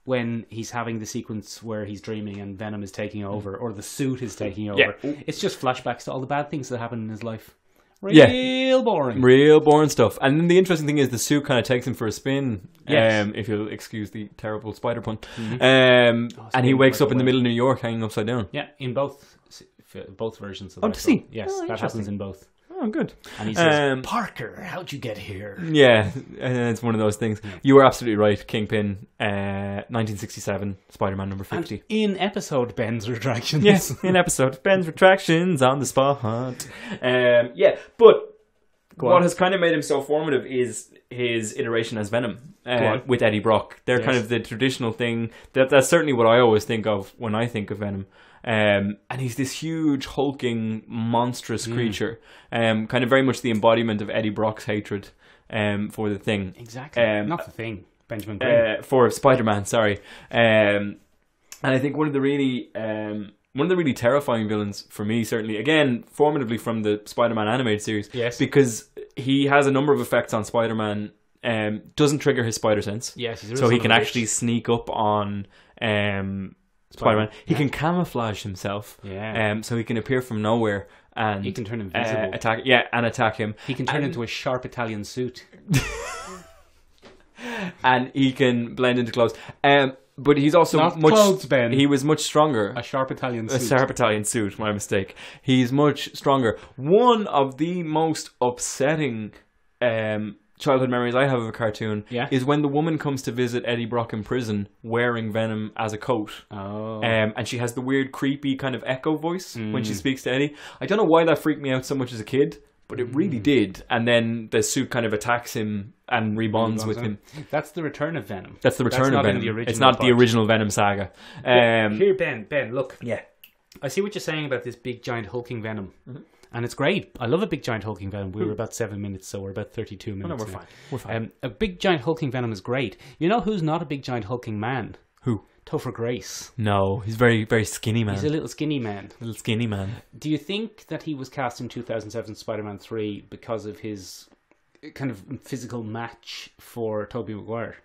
when he's having the sequence where he's dreaming and Venom is taking over, or the suit is taking over, it's just flashbacks to all the bad things that happen in his life. Real boring stuff. And then the interesting thing is the suit kind of takes him for a spin. Yes. If you'll excuse the terrible spider pun. And he wakes up in the middle of New York hanging upside down. Yeah, in both versions of that. Oh, does he? Yes, that happens in both. Oh, good. And he says, Parker, how'd you get here? Yeah, it's one of those things. Yeah. You were absolutely right. Kingpin, 1967, Spider-Man number 50. And in episode, Ben's Retractions. Yes, in episode, Ben's Retractions on the spot. But what has kind of made him so formative is his iteration as Venom with Eddie Brock. They're kind of the traditional thing. That's certainly what I always think of when I think of Venom. And he's this huge, hulking, monstrous creature. Kind of very much the embodiment of Eddie Brock's hatred for the Thing. Exactly. Not the Thing. Benjamin for Spider-Man, sorry. And I think one of the really terrifying villains for me, certainly, again, formatively from the Spider-Man animated series, because he has a number of effects on Spider-Man. Doesn't trigger his spider sense. Yes, so he can actually sneak up on Spider-Man. He can camouflage himself. Yeah. So he can appear from nowhere and he can turn invisible. Attack him. He can turn into a sharp Italian suit. And he can blend into clothes. But he's also not clothes, Ben. He was much stronger. A sharp Italian suit. A sharp Italian suit, my mistake. He's much stronger. One of the most upsetting childhood memories I have of a cartoon is when the woman comes to visit Eddie Brock in prison wearing Venom as a coat. Oh. And she has the weird, creepy kind of echo voice when she speaks to Eddie. I don't know why that freaked me out so much as a kid, but it really did. And then the suit kind of attacks him and rebonds with him. That's the return of Venom. That's the return of Venom. It's not the original Venom saga. Here, Ben, look. Yeah. I see what you're saying about this big, giant, hulking Venom. And it's great. I love a big giant hulking Venom. We were about 7 minutes, so we're about 32 minutes. No, we're now. fine. We're fine. A big giant hulking Venom is great. You know who's not a big giant hulking man? Who? Topher Grace. No, he's very, very skinny man. He's a little skinny man. Little skinny man. Do you think that he was cast in 2007 Spider-Man 3 because of his kind of physical match for Tobey Maguire?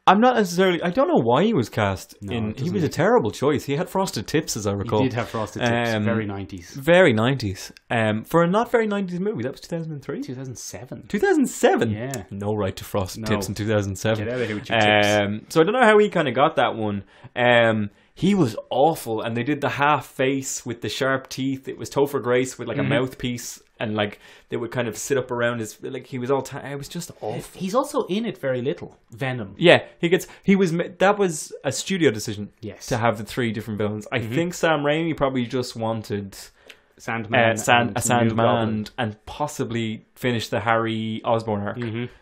I'm not necessarily. I don't know why he was cast in. He was a make- terrible choice. He had frosted tips, as I recall. He did have frosted tips. Very 90s. Very 90s. For a not very 90s movie, that was 2003. 2007. 2007. Yeah. No right to frosted No. tips in 2007. Get out of here with your tips. So I don't know how he kind of got that one. He was awful, and they did the half face with the sharp teeth. It was Topher Grace with like a mouthpiece, and like they would kind of sit up around his like he was all. It was just awful. He's also in it very little. Venom. Yeah, that was a studio decision. Yes. To have the 3 different villains. I think Sam Raimi probably just wanted Sandman. Sandman and possibly finish the Harry Osborn arc.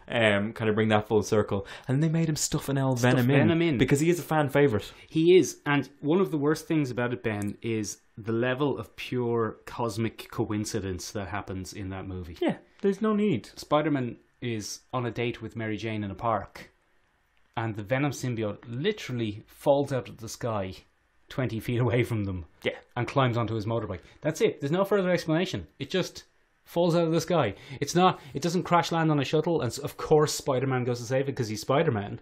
Kind of bring that full circle. And they made him stuff an L Venom in because he is a fan favourite. He is. And one of the worst things about it, Ben, is the level of pure cosmic coincidence that happens in that movie. Yeah, there's no need. Spider-Man is on a date with Mary Jane in a park, and the Venom symbiote literally falls out of the sky 20 feet away from them. Yeah. And climbs onto his motorbike. That's it. There's no further explanation. It just falls out of the sky. It doesn't crash land on a shuttle, and of course Spider-Man goes to save it because he's Spider-Man.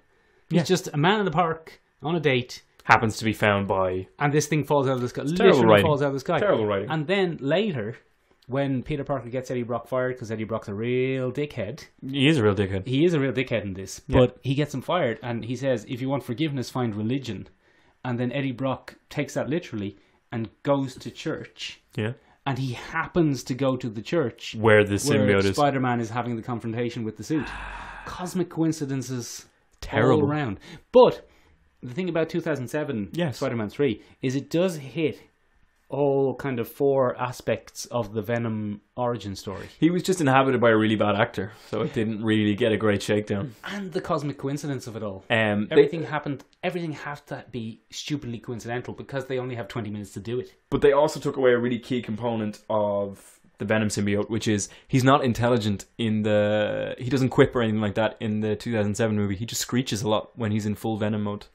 He's just a man in the park on a date. Happens to be found by... And this thing falls out of the sky. Terrible Literally writing. falls out of the sky. Terrible writing. And then later, when Peter Parker gets Eddie Brock fired, because Eddie Brock's a real dickhead. He is a real dickhead. He is a real dickhead in this. Yeah. But he gets him fired, and he says, if you want forgiveness, find religion. And then Eddie Brock takes that literally and goes to church. Yeah. And he happens to go to the church Where the symbiote is. Spider-Man is having the confrontation with the suit. Cosmic coincidences Terrible. all around. But the thing about 2007 Yes. Spider-Man 3 is it does hit all kind of 4 aspects of the Venom origin story. He was just inhabited by a really bad actor, so it didn't really get a great shakedown. And the cosmic coincidence of it all. Everything Everything has to be stupidly coincidental because they only have 20 minutes to do it. But they also took away a really key component of the Venom symbiote, which is he's not intelligent he doesn't quip or anything like that in the 2007 movie. He just screeches a lot when he's in full Venom mode.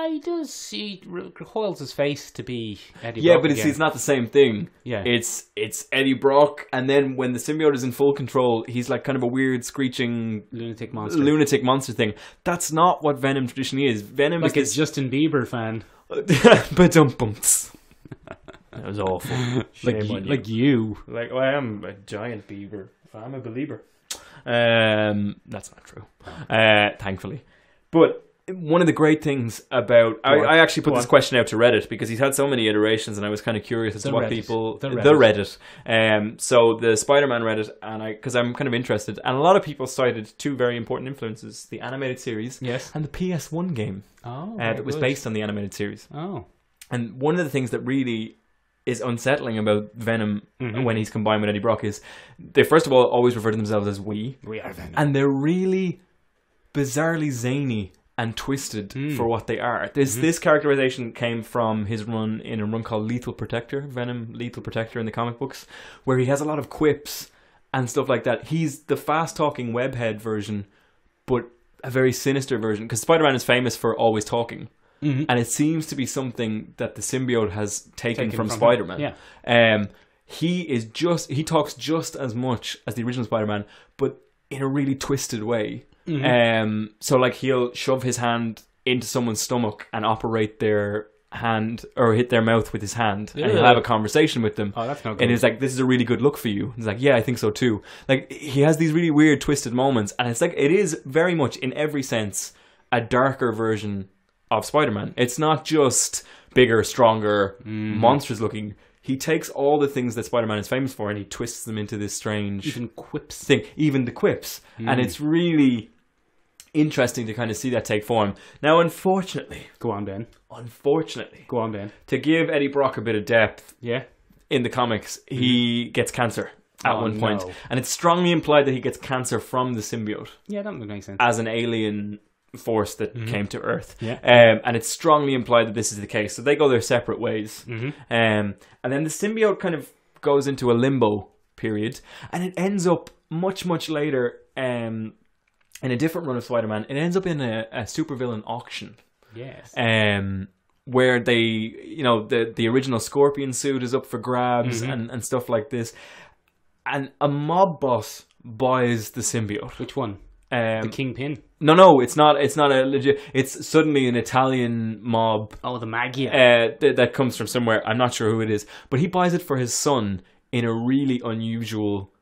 He does. He recoils his face to be Eddie Yeah, Brock but again. it's not the same thing. Yeah. It's Eddie Brock, and then when the symbiote is in full control, he's like kind of a weird screeching lunatic monster. lunatic monster thing. That's not what Venom traditionally is. Venom Like is a Justin Bieber fan. Ba-dum-bumps. That was awful. Like you. Like, well, I am a giant beaver. I'm a believer. That's not true. Thankfully. But one of the great things about... I actually put this question out to Reddit because he's had so many iterations and I was kind of curious as to what people... The Reddit. So the Spider-Man Reddit, and because I'm kind of interested, and a lot of people cited 2 very important influences, the animated series and the PS1 game that was based on the animated series. Oh. And one of the things that really is unsettling about Venom when he's combined with Eddie Brock is they first of all always refer to themselves as we. We are Venom. And they're really bizarrely zany and twisted for what they are. This characterization came from his run in a run called Lethal Protector, Venom Lethal Protector in the comic books, where he has a lot of quips and stuff like that. He's the fast-talking webhead version, but a very sinister version, because Spider-Man is famous for always talking. And it seems to be something that the symbiote has taken from Spider-Man. Yeah. He talks just as much as the original Spider-Man, but in a really twisted way. So like he'll shove his hand into someone's stomach and operate their hand or hit their mouth with his hand, and he'll have a conversation with them. Oh, that's not good. And he's like, "This is a really good look for you." He's like, "Yeah, I think so too." Like he has these really weird twisted moments, and it's like it is very much in every sense a darker version of Spider-Man. It's not just bigger, stronger, monstrous looking. He takes all the things that Spider-Man is famous for and he twists them into this strange even quips thing, even the quips. And it's really interesting to kind of see that take form. Now, unfortunately, Go on, Ben. to give Eddie Brock a bit of depth in the comics, he gets cancer at one point. No. And it's strongly implied that he gets cancer from the symbiote Yeah, that would make sense. as an alien force that came to Earth. Yeah. And it's strongly implied that this is the case. So they go their separate ways. And then the symbiote kind of goes into a limbo period, and it ends up much later in a different run of Spider-Man. It ends up in a supervillain auction. Yes. Where they, the original Scorpion suit is up for grabs and stuff like this. And a mob boss buys the symbiote. Which one? The Kingpin? No, it's not a legit... It's suddenly an Italian mob. Oh, the Maggia. That comes from somewhere. I'm not sure who it is. But he buys it for his son in a really unusual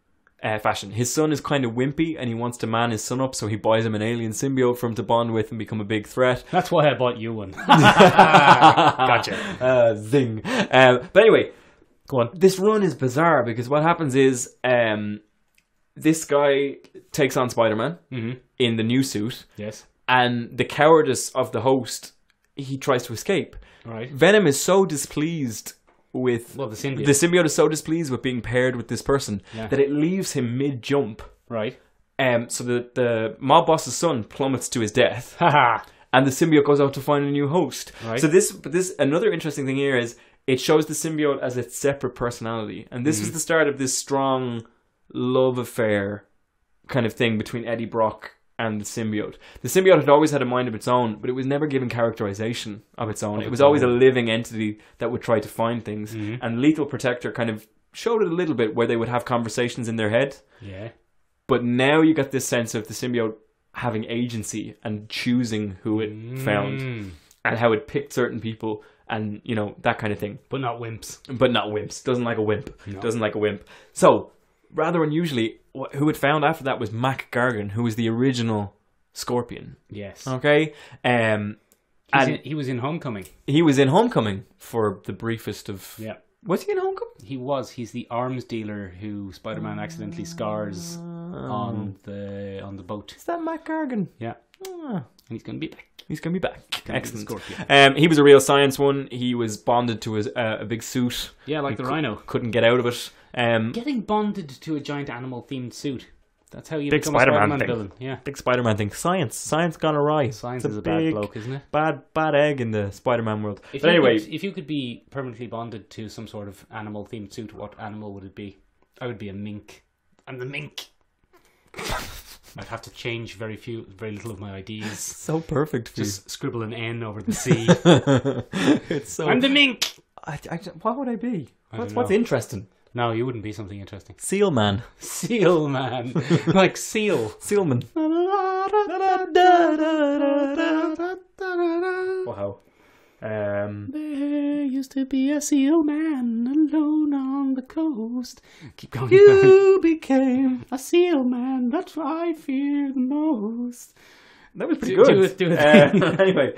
fashion. His son is kind of wimpy and he wants to man his son up, so he buys him an alien symbiote for him to bond with and become a big threat. That's why I bought you one. Gotcha. Zing. But anyway, go on. This run is bizarre because what happens is this guy takes on Spider-Man in the new suit. Yes. And the cowardice of the host, he tries to escape. Right. Venom is so displeased with... Well, the symbiote. The symbiote is so displeased with being paired with this person that it leaves him mid-jump. Right. So the mob boss's son plummets to his death. Haha. And the symbiote goes out to find a new host. Right. So this another interesting thing here is it shows the symbiote as its separate personality. And this was the start of this strong love affair kind of thing between Eddie Brock and the symbiote. The symbiote had always had a mind of its own, but it was never given characterization of its own. It was always a living entity that would try to find things. And Lethal Protector kind of showed it a little bit where they would have conversations in their head. Yeah. But now you got this sense of the symbiote having agency and choosing who it found and how it picked certain people and, that kind of thing. But not wimps. Doesn't like a wimp. No. Doesn't like a wimp. So, rather unusually, who it found after that was Mac Gargan, who was the original Scorpion. Yes. Okay? He was in Homecoming. He was in Homecoming for the briefest of... Yeah. Was he in Homecoming? He was. He's the arms dealer who Spider-Man accidentally scars on the boat. Is that Mac Gargan? Yeah. And he's going to be back. Excellent. Scorpion. He was a real science one. He was bonded to a big suit. Yeah, like the Rhino. Couldn't get out of it. Getting bonded to a giant animal-themed suit. That's how you big become a Spider-Man villain. Yeah. Big Spider-Man thing. Science gone awry. Science is a bad bloke, isn't it? Bad egg in the Spider-Man world. If you could be permanently bonded to some sort of animal-themed suit, what animal would it be? I would be a mink. I'm the mink. I'd have to change very little of my ideas. So perfect for Just scribble an N over the C. I'm the mink. What would I be? What's interesting? No, you wouldn't be something interesting. Seal man. Seal man. Like seal. Sealman. Wow. There used to be a seal man alone on the coast. Keep going. You became a seal man. That's what I fear the most. That was pretty good. Do it. Anyway,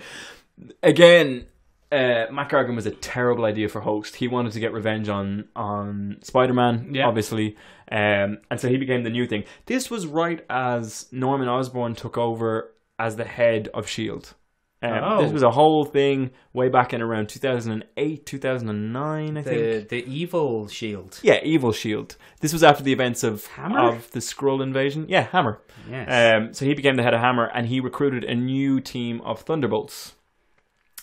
again, Mac Gargan was a terrible idea for host. He wanted to get revenge on Spider-Man, obviously, and so he became the new thing. This was right as Norman Osborn took over as the head of S.H.I.E.L.D. This was a whole thing way back in around 2008, 2009, I think. The evil S.H.I.E.L.D. Yeah, evil S.H.I.E.L.D. This was after the events of Hammer? the Skrull invasion. Yeah, Hammer. Yes. So he became the head of Hammer, and he recruited a new team of Thunderbolts.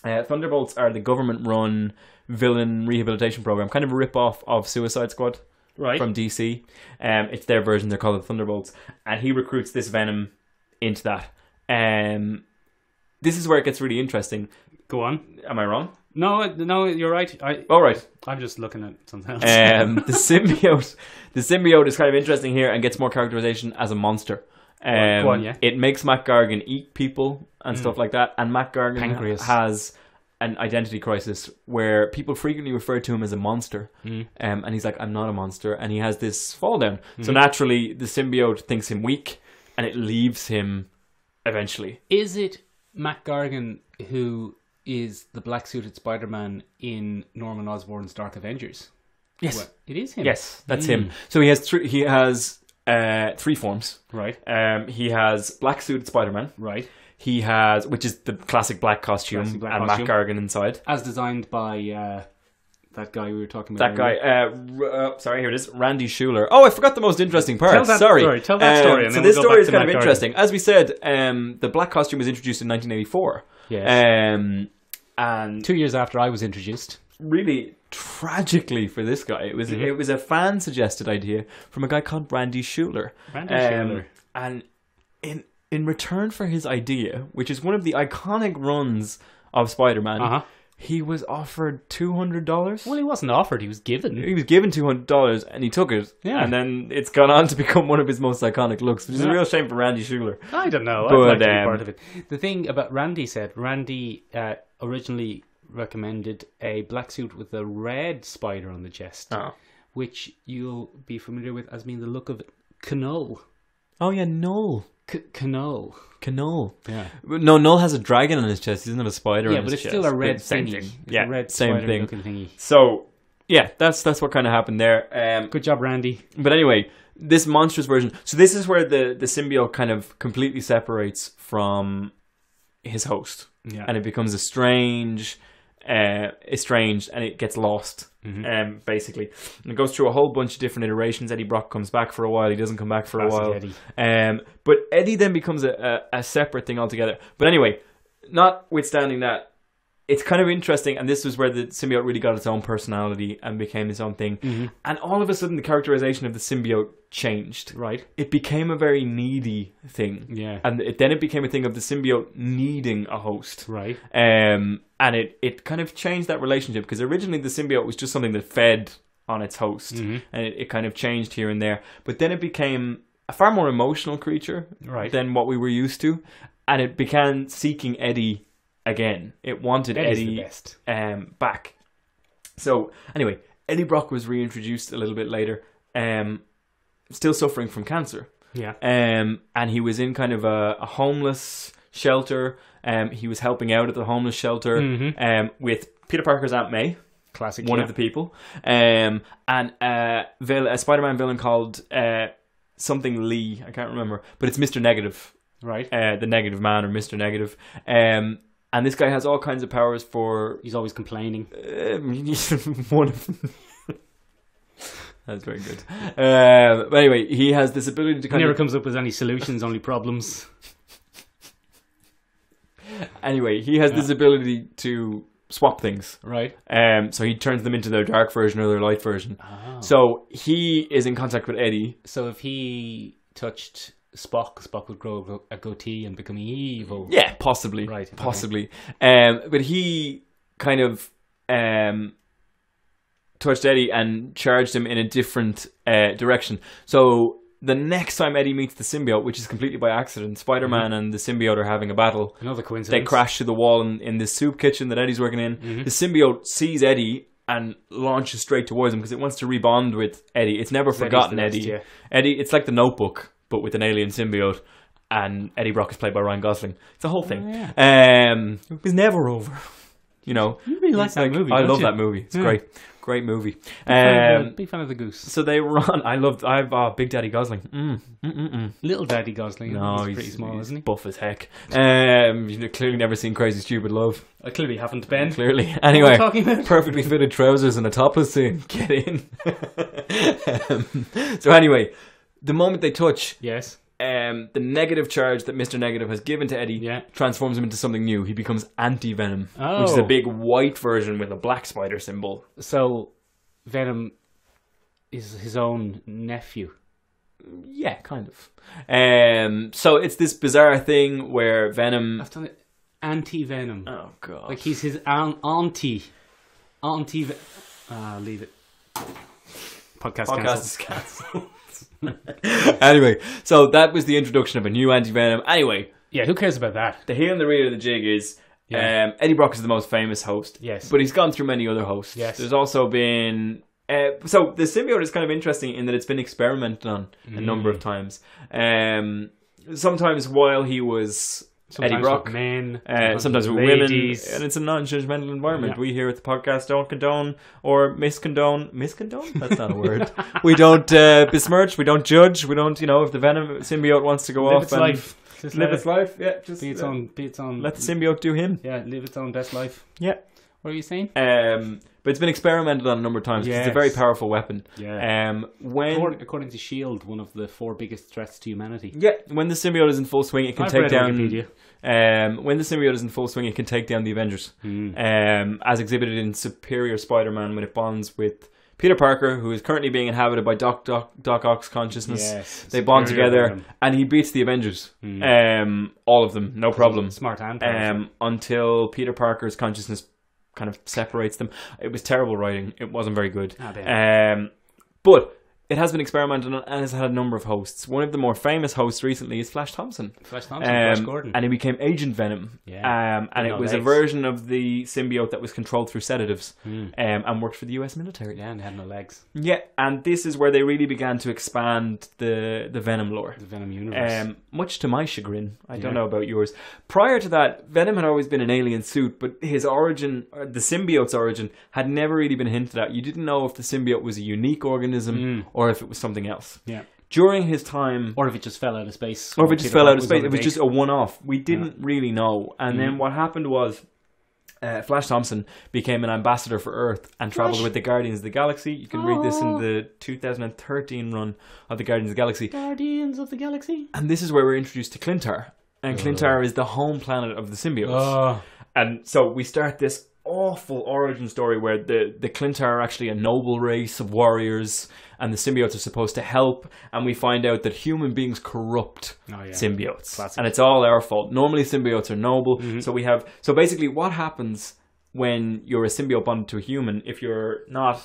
Thunderbolts are the government-run villain rehabilitation program, kind of a rip-off of Suicide Squad from DC. It's their version, they're called the Thunderbolts. And he recruits this Venom into that. This is where it gets really interesting. Go on. Am I wrong? No, you're right. All right. I'm just looking at something else. The symbiote is kind of interesting here and gets more characterization as a monster. Go on, yeah. It makes Mac Gargan eat people and stuff like that. And Mac Gargan Pancreas. has an identity crisis where people frequently refer to him as a monster. And he's like, I'm not a monster. And he has this fall down. So naturally, the symbiote thinks him weak and it leaves him eventually. Is it Mac Gargan who is the black-suited Spider-Man in Norman Osborn's Dark Avengers? Yes. Well, it is him. Yes, that's him. So he has three forms. Right. He has black-suited Spider-Man. Right. He has, which is the classic black costume, and Mac Gargan inside. As designed by that guy we were talking about. That guy, sorry, here it is, Randy Schuler. Oh, I forgot the most interesting part. Tell that story. And so this story is kind of interesting. As we said, the black costume was introduced in 1984. Yes. And 2 years after I was introduced. Really, tragically for this guy, it was a fan suggested idea from a guy called Randy Schueller. And in return for his idea, which is one of the iconic runs of Spider-Man, he was offered $200. Well, he wasn't offered; he was given. He was given $200, and he took it. Yeah. And then it's gone on to become one of his most iconic looks, which is a real shame for Randy Schueller. I don't know. I'd like to be part of it. The thing about Randy originally recommended a black suit with a red spider on the chest, which you'll be familiar with as being the look of Knoll. Oh yeah, Knoll. Knoll. Yeah. No, Knoll has a dragon on his chest. He doesn't have a spider on his chest. Yeah, but it's still a red same thingy. thing. It's yeah, a red same thing. Thingy. So, yeah, that's what kind of happened there. Good job, Randy. But anyway, this monstrous version. So this is where the symbiote kind of completely separates from his host. Yeah. And it becomes estranged, and it gets lost. Basically, and it goes through a whole bunch of different iterations. Eddie Brock comes back for a while. He doesn't come back for a while. Eddie. But Eddie then becomes a separate thing altogether. But anyway, notwithstanding that, it's kind of interesting, and this was where the symbiote really got its own personality and became its own thing. And all of a sudden, the characterization of the symbiote changed. Right. It became a very needy thing. Yeah. And then it became a thing of the symbiote needing a host. Right. And it kind of changed that relationship, because originally the symbiote was just something that fed on its host. And it kind of changed here and there. But then it became a far more emotional creature than what we were used to. And it began seeking Eddie again. It wanted Eddie back. So anyway, Eddie Brock was reintroduced a little bit later, still suffering from cancer. Yeah. And he was in kind of a homeless shelter. He was helping out at the homeless shelter with Peter Parker's Aunt May. Classic. One of the people. And a Spider-Man villain called something Lee. I can't remember. But it's Mr. Negative. Right. The Negative Man, or Mr. Negative. And this guy has all kinds of powers for... He's always complaining. One of them. That's very good. But anyway, he has this ability to he never comes up with any solutions, only problems. Anyway, he has this ability to swap things. Right. So he turns them into their dark version or their light version. Oh. So he is in contact with Eddie. So if he touched Spock would grow a goatee and become evil. Yeah, possibly. Right. Possibly. Okay. But he kind of touched Eddie and charged him in a different direction. So the next time Eddie meets the symbiote, which is completely by accident, Spider-Man and the symbiote are having a battle. Another coincidence. They crash to the wall in this soup kitchen that Eddie's working in. The symbiote sees Eddie and launches straight towards him because it wants to rebond with Eddie. It's never forgotten Eddie. Eddie, it's like The Notebook, but with an alien symbiote. And Eddie Brock is played by Ryan Gosling. It's a whole thing. Oh, yeah. It's never over. You know, you really like that movie. I love that movie. It's great movie. Big fan of the goose. So they run. I've Big Daddy Gosling. Little Daddy Gosling. No, he's pretty small, isn't he? Buff as heck. You've clearly never seen Crazy Stupid Love. I clearly haven't, Ben. Clearly. Anyway, perfectly fitted trousers and a topless scene. Get in. So anyway, the moment they touch, yes. The negative charge that Mr. Negative has given to Eddie transforms him into something new. He becomes anti-Venom, which is a big white version with a black spider symbol. So, Venom is his own nephew. Yeah, kind of. So it's this bizarre thing where Venom... I've done it. Anti-Venom. Oh, God. Like he's his auntie. Leave it. Podcast is cancelled. Anyway, so that was the introduction of a new anti-Venom. Anyway, yeah, who cares about that? The heel and the rear of the jig is Eddie Brock is the most famous host. Yes, but he's gone through many other hosts. Yes, there's also been so the symbiote is kind of interesting in that it's been experimented on a number of times. Sometimes while he was Eddie Brock, with men, sometimes with ladies. Women, and it's a non-judgmental environment. We here at the podcast don't condone or miscondone. Miscondone? That's not a word. We don't besmirch. We don't judge. We don't, if the Venom symbiote wants to go live off its and life. Just live its life. Yeah, just be its own. Let the symbiote do him. Yeah, live its own best life. Yeah. What are you saying? But it's been experimented on a number of times. Yes. It's a very powerful weapon. Yeah. According to S.H.I.E.L.D., one of the 4 biggest threats to humanity. Yeah. When the symbiote is in full swing, it can take down. Wikipedia. When the symbiote is in full swing, it can take down the Avengers, as exhibited in Superior Spider-Man when it bonds with Peter Parker, who is currently being inhabited by Doc Ock's consciousness. Yes, they bond together, and he beats the Avengers. All of them, no problem. Smart and powerful. Until Peter Parker's consciousness kind of separates them. It was terrible writing. It wasn't very good. But it has been experimented on and has had a number of hosts. One of the more famous hosts recently is Flash Thompson. Flash Gordon. And he became Agent Venom. And it was a version of the symbiote that was controlled through sedatives and worked for the US military. Yeah, and had no legs. Yeah, and this is where they really began to expand the Venom lore. The Venom universe. Much to my chagrin. I don't know about yours. Prior to that, Venom had always been an alien suit, but his origin, the symbiote's origin, had never really been hinted at. You didn't know if the symbiote was a unique organism or if it was something else. Yeah. During his time... Or if it just fell out of space. Or if it just fell out of space. It was just a one-off. We didn't really know. And then what happened was Flash Thompson became an ambassador for Earth and travelled with the Guardians of the Galaxy. You can read this in the 2013 run of the Guardians of the Galaxy. Guardians of the Galaxy. And this is where we're introduced to Clintar. And Clintar is the home planet of the symbiotes. And so we start this awful origin story where the Clintar are actually a noble race of warriors and the symbiotes are supposed to help, and we find out that human beings corrupt symbiotes. Classic. And it's all our fault. Normally symbiotes are noble. So basically what happens when you're a symbiote bonded to a human, if you're not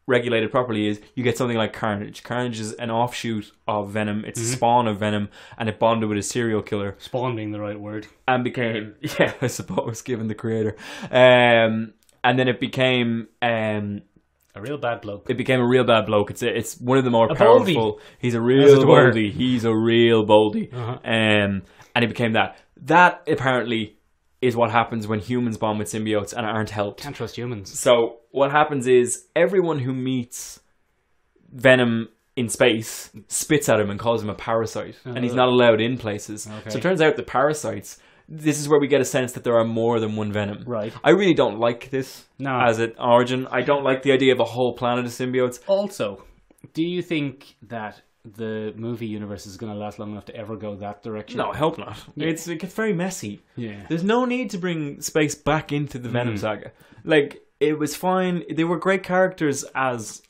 regulated properly, is you get something like Carnage. Carnage is an offshoot of Venom. It's a spawn of Venom, and it bonded with a serial killer. Spawn being the right word. And became, I suppose, given the creator. And then it became... a real bad bloke. It became a real bad bloke. It's one of the more powerful... Boldy. He's a real boldy. He's a real boldy. And it became that. That, apparently, is what happens when humans bond with symbiotes and aren't helped. Can't trust humans. So what happens is everyone who meets Venom in space spits at him and calls him a parasite, and he's not allowed in places. So it turns out the parasites, this is where we get a sense that there are more than one Venom. Right. I really don't like this as an origin. I don't like the idea of a whole planet of symbiotes. Also, do you think that the movie universe is going to last long enough to ever go that direction? No, I hope not. It gets very messy. Yeah. There's no need to bring space back into the Venom saga. Like, it was fine. They were great characters as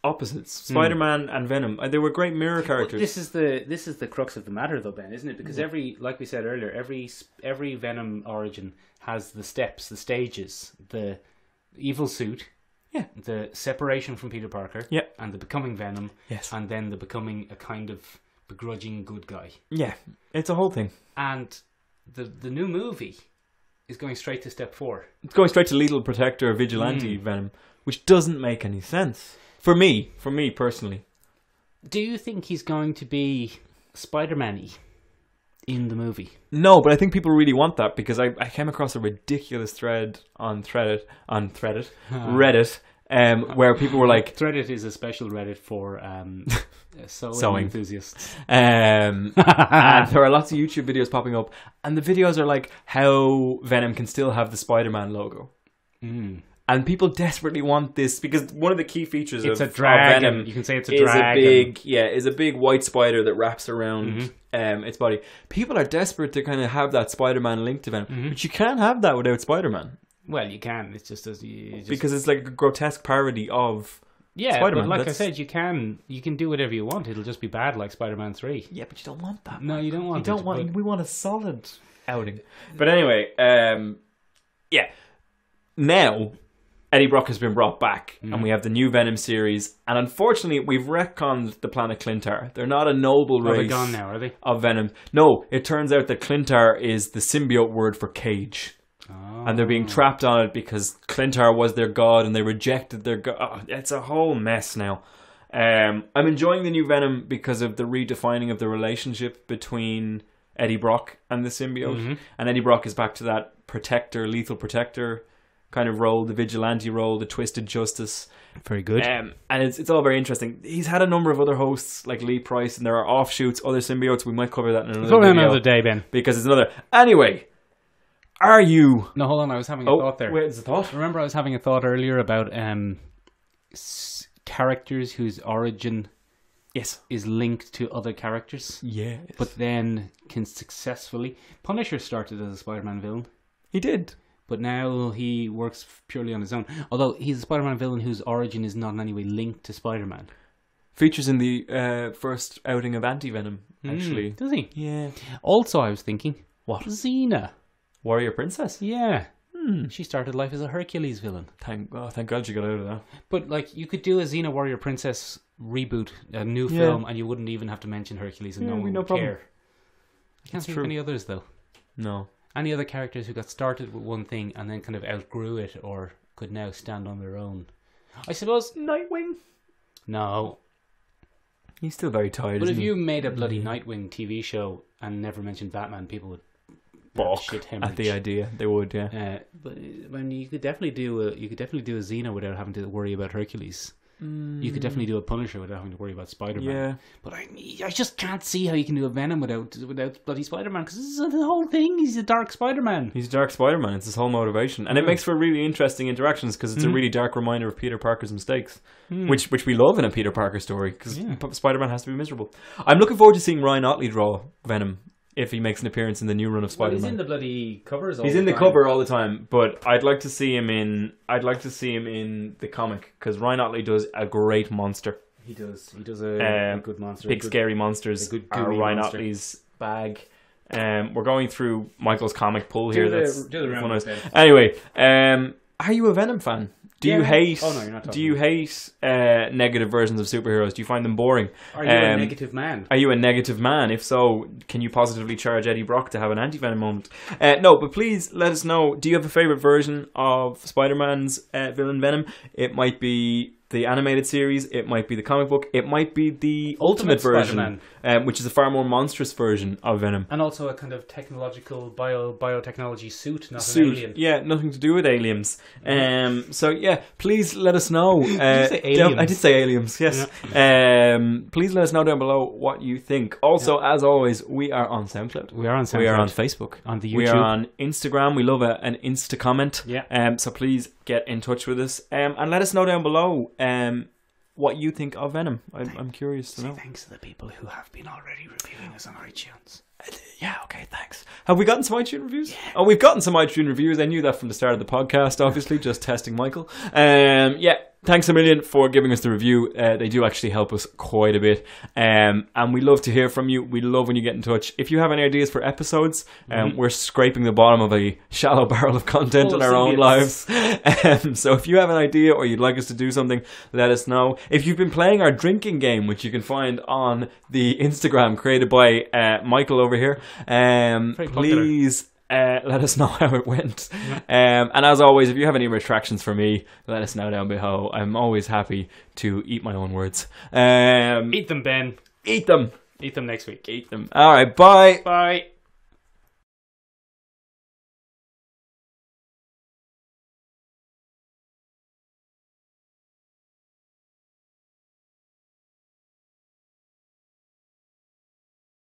opposites. Spider-Man and Venom. They were great mirror characters. Well, this is the crux of the matter, though, Ben, isn't it? Because like we said earlier, every Venom origin has the steps, the stages, the evil suit. Yeah. The separation from Peter Parker. Yeah. And the becoming Venom. Yes. And then the becoming a kind of begrudging good guy. Yeah. It's a whole thing. And the new movie is going straight to step 4. It's going straight to lethal protector vigilante Venom, which doesn't make any sense. For me personally. Do you think he's going to be Spider-Man-y in the movie? No, but I think people really want that, because I came across a ridiculous thread on Reddit, where people were like... Reddit is a special Reddit for sewing enthusiasts. And there are lots of YouTube videos popping up, and the videos are like how Venom can still have the Spider-Man logo. And people desperately want this, because one of the key features of Venom, you can say it's a dragon, is a big white spider that wraps around its body. People are desperate to kind of have that Spider-Man link to Venom, but you can't have that without Spider-Man. Well, you can. It's just because it's like a grotesque parody of Spider-Man. But like I said, you can do whatever you want. It'll just be bad, like Spider-Man 3. Yeah, but you don't want that. No, you don't want. We want a solid outing. But anyway, now Eddie Brock has been brought back, and we have the new Venom series, and unfortunately we've retconned the planet Clintar. They're not a noble race. They're gone now, are they? Of Venom. No, it turns out that Clintar is the symbiote word for cage. And they're being trapped on it because Clintar was their god and they rejected their god. Oh, it's a whole mess now. I'm enjoying the new Venom because of the redefining of the relationship between Eddie Brock and the symbiote. And Eddie Brock is back to that lethal protector kind of role, the vigilante role, the twisted justice. Very good. And it's all very interesting. He's had a number of other hosts like Lee Price, and there are offshoots, other symbiotes. We might cover that in another video. Another day, Ben. Because it's another... Anyway, are you... No, hold on, I was having a thought there. Wait, is a thought? Remember I was having a thought earlier about characters whose origin Yes. is linked to other characters. Yeah. But then can successfully... Punisher started as a Spider-Man villain. He did. But now he works purely on his own. Although he's a Spider-Man villain whose origin is not in any way linked to Spider-Man. Features in the first outing of Anti-Venom, actually. Does he? Yeah. Also, I was thinking... What? Xena. Warrior Princess? Yeah. She started life as a Hercules villain. Thank God she got out of that. But, like, you could do a Xena Warrior Princess reboot, a new film, and you wouldn't even have to mention Hercules and no one would care. I can't think of any others, though. No. Any other characters who got started with one thing and then kind of outgrew it or could now stand on their own? I suppose... Nightwing? No. He's still very tired, But isn't if he? you made a bloody Nightwing TV show and never mentioned Batman, people would balk shit at hemorrhage. the idea. They would, yeah. But I mean, you could definitely do a Xena without having to worry about Hercules. You could definitely do a Punisher without having to worry about Spider-Man. Yeah. But I just can't see how you can do a Venom without bloody Spider-Man, because this is the whole thing. He's a dark Spider-Man. He's a dark Spider-Man. It's his whole motivation. And it makes for really interesting interactions because it's a really dark reminder of Peter Parker's mistakes, which we love in a Peter Parker story because Spider-Man has to be miserable. I'm looking forward to seeing Ryan Otley draw Venom if he makes an appearance in the new run of Spider-Man. Well, he's in the bloody covers all He's the in the time. cover all the time, but I'd like to see him in the comic because Ryan Otley does a great monster. He does a good monster. Big scary monsters are Ryan Otley's bag. We're going through Michael's comic pool here. Do the round. Anyway, are you a Venom fan? Do you hate? Oh, no, you're not talking. Do you hate negative versions of superheroes? Do you find them boring? Are you a negative man? Are you a negative man? If so, can you positively charge Eddie Brock to have an anti-Venom moment? No, but please let us know. Do you have a favourite version of Spider-Man's villain Venom? It might be the animated series, it might be the comic book, it might be the ultimate version, which is a far more monstrous version of Venom. And also a kind of technological biotechnology suit, not an alien. Yeah, nothing to do with aliens. So yeah, please let us know. Did you say aliens? I did say aliens, yes. Yeah. Please let us know down below what you think. Also, as always, we are on SoundCloud. We are on SoundCloud. We are on Facebook. On the YouTube. We are on Instagram. We love an Insta comment. Yeah. So please get in touch with us and let us know down below what you think of Venom. I'm curious to know. Thanks to the people who have been already reviewing us on iTunes. Yeah, okay, thanks. Have we gotten some iTunes reviews? Yeah. Oh, we've gotten some iTunes reviews. I knew that from the start of the podcast, obviously, just testing Michael. Yeah, thanks a million for giving us the review. They do actually help us quite a bit. And we love to hear from you. We love when you get in touch. If you have any ideas for episodes, we're scraping the bottom of a shallow barrel of content in our own lives. So if you have an idea or you'd like us to do something, let us know. If you've been playing our drinking game, which you can find on the Instagram created by Michael over here, please let us know how it went. And as always, if you have any retractions for me, let us know down below. I'm always happy to eat my own words. Eat them, Ben. Eat them. Eat them next week. Eat them. All right, bye. Bye.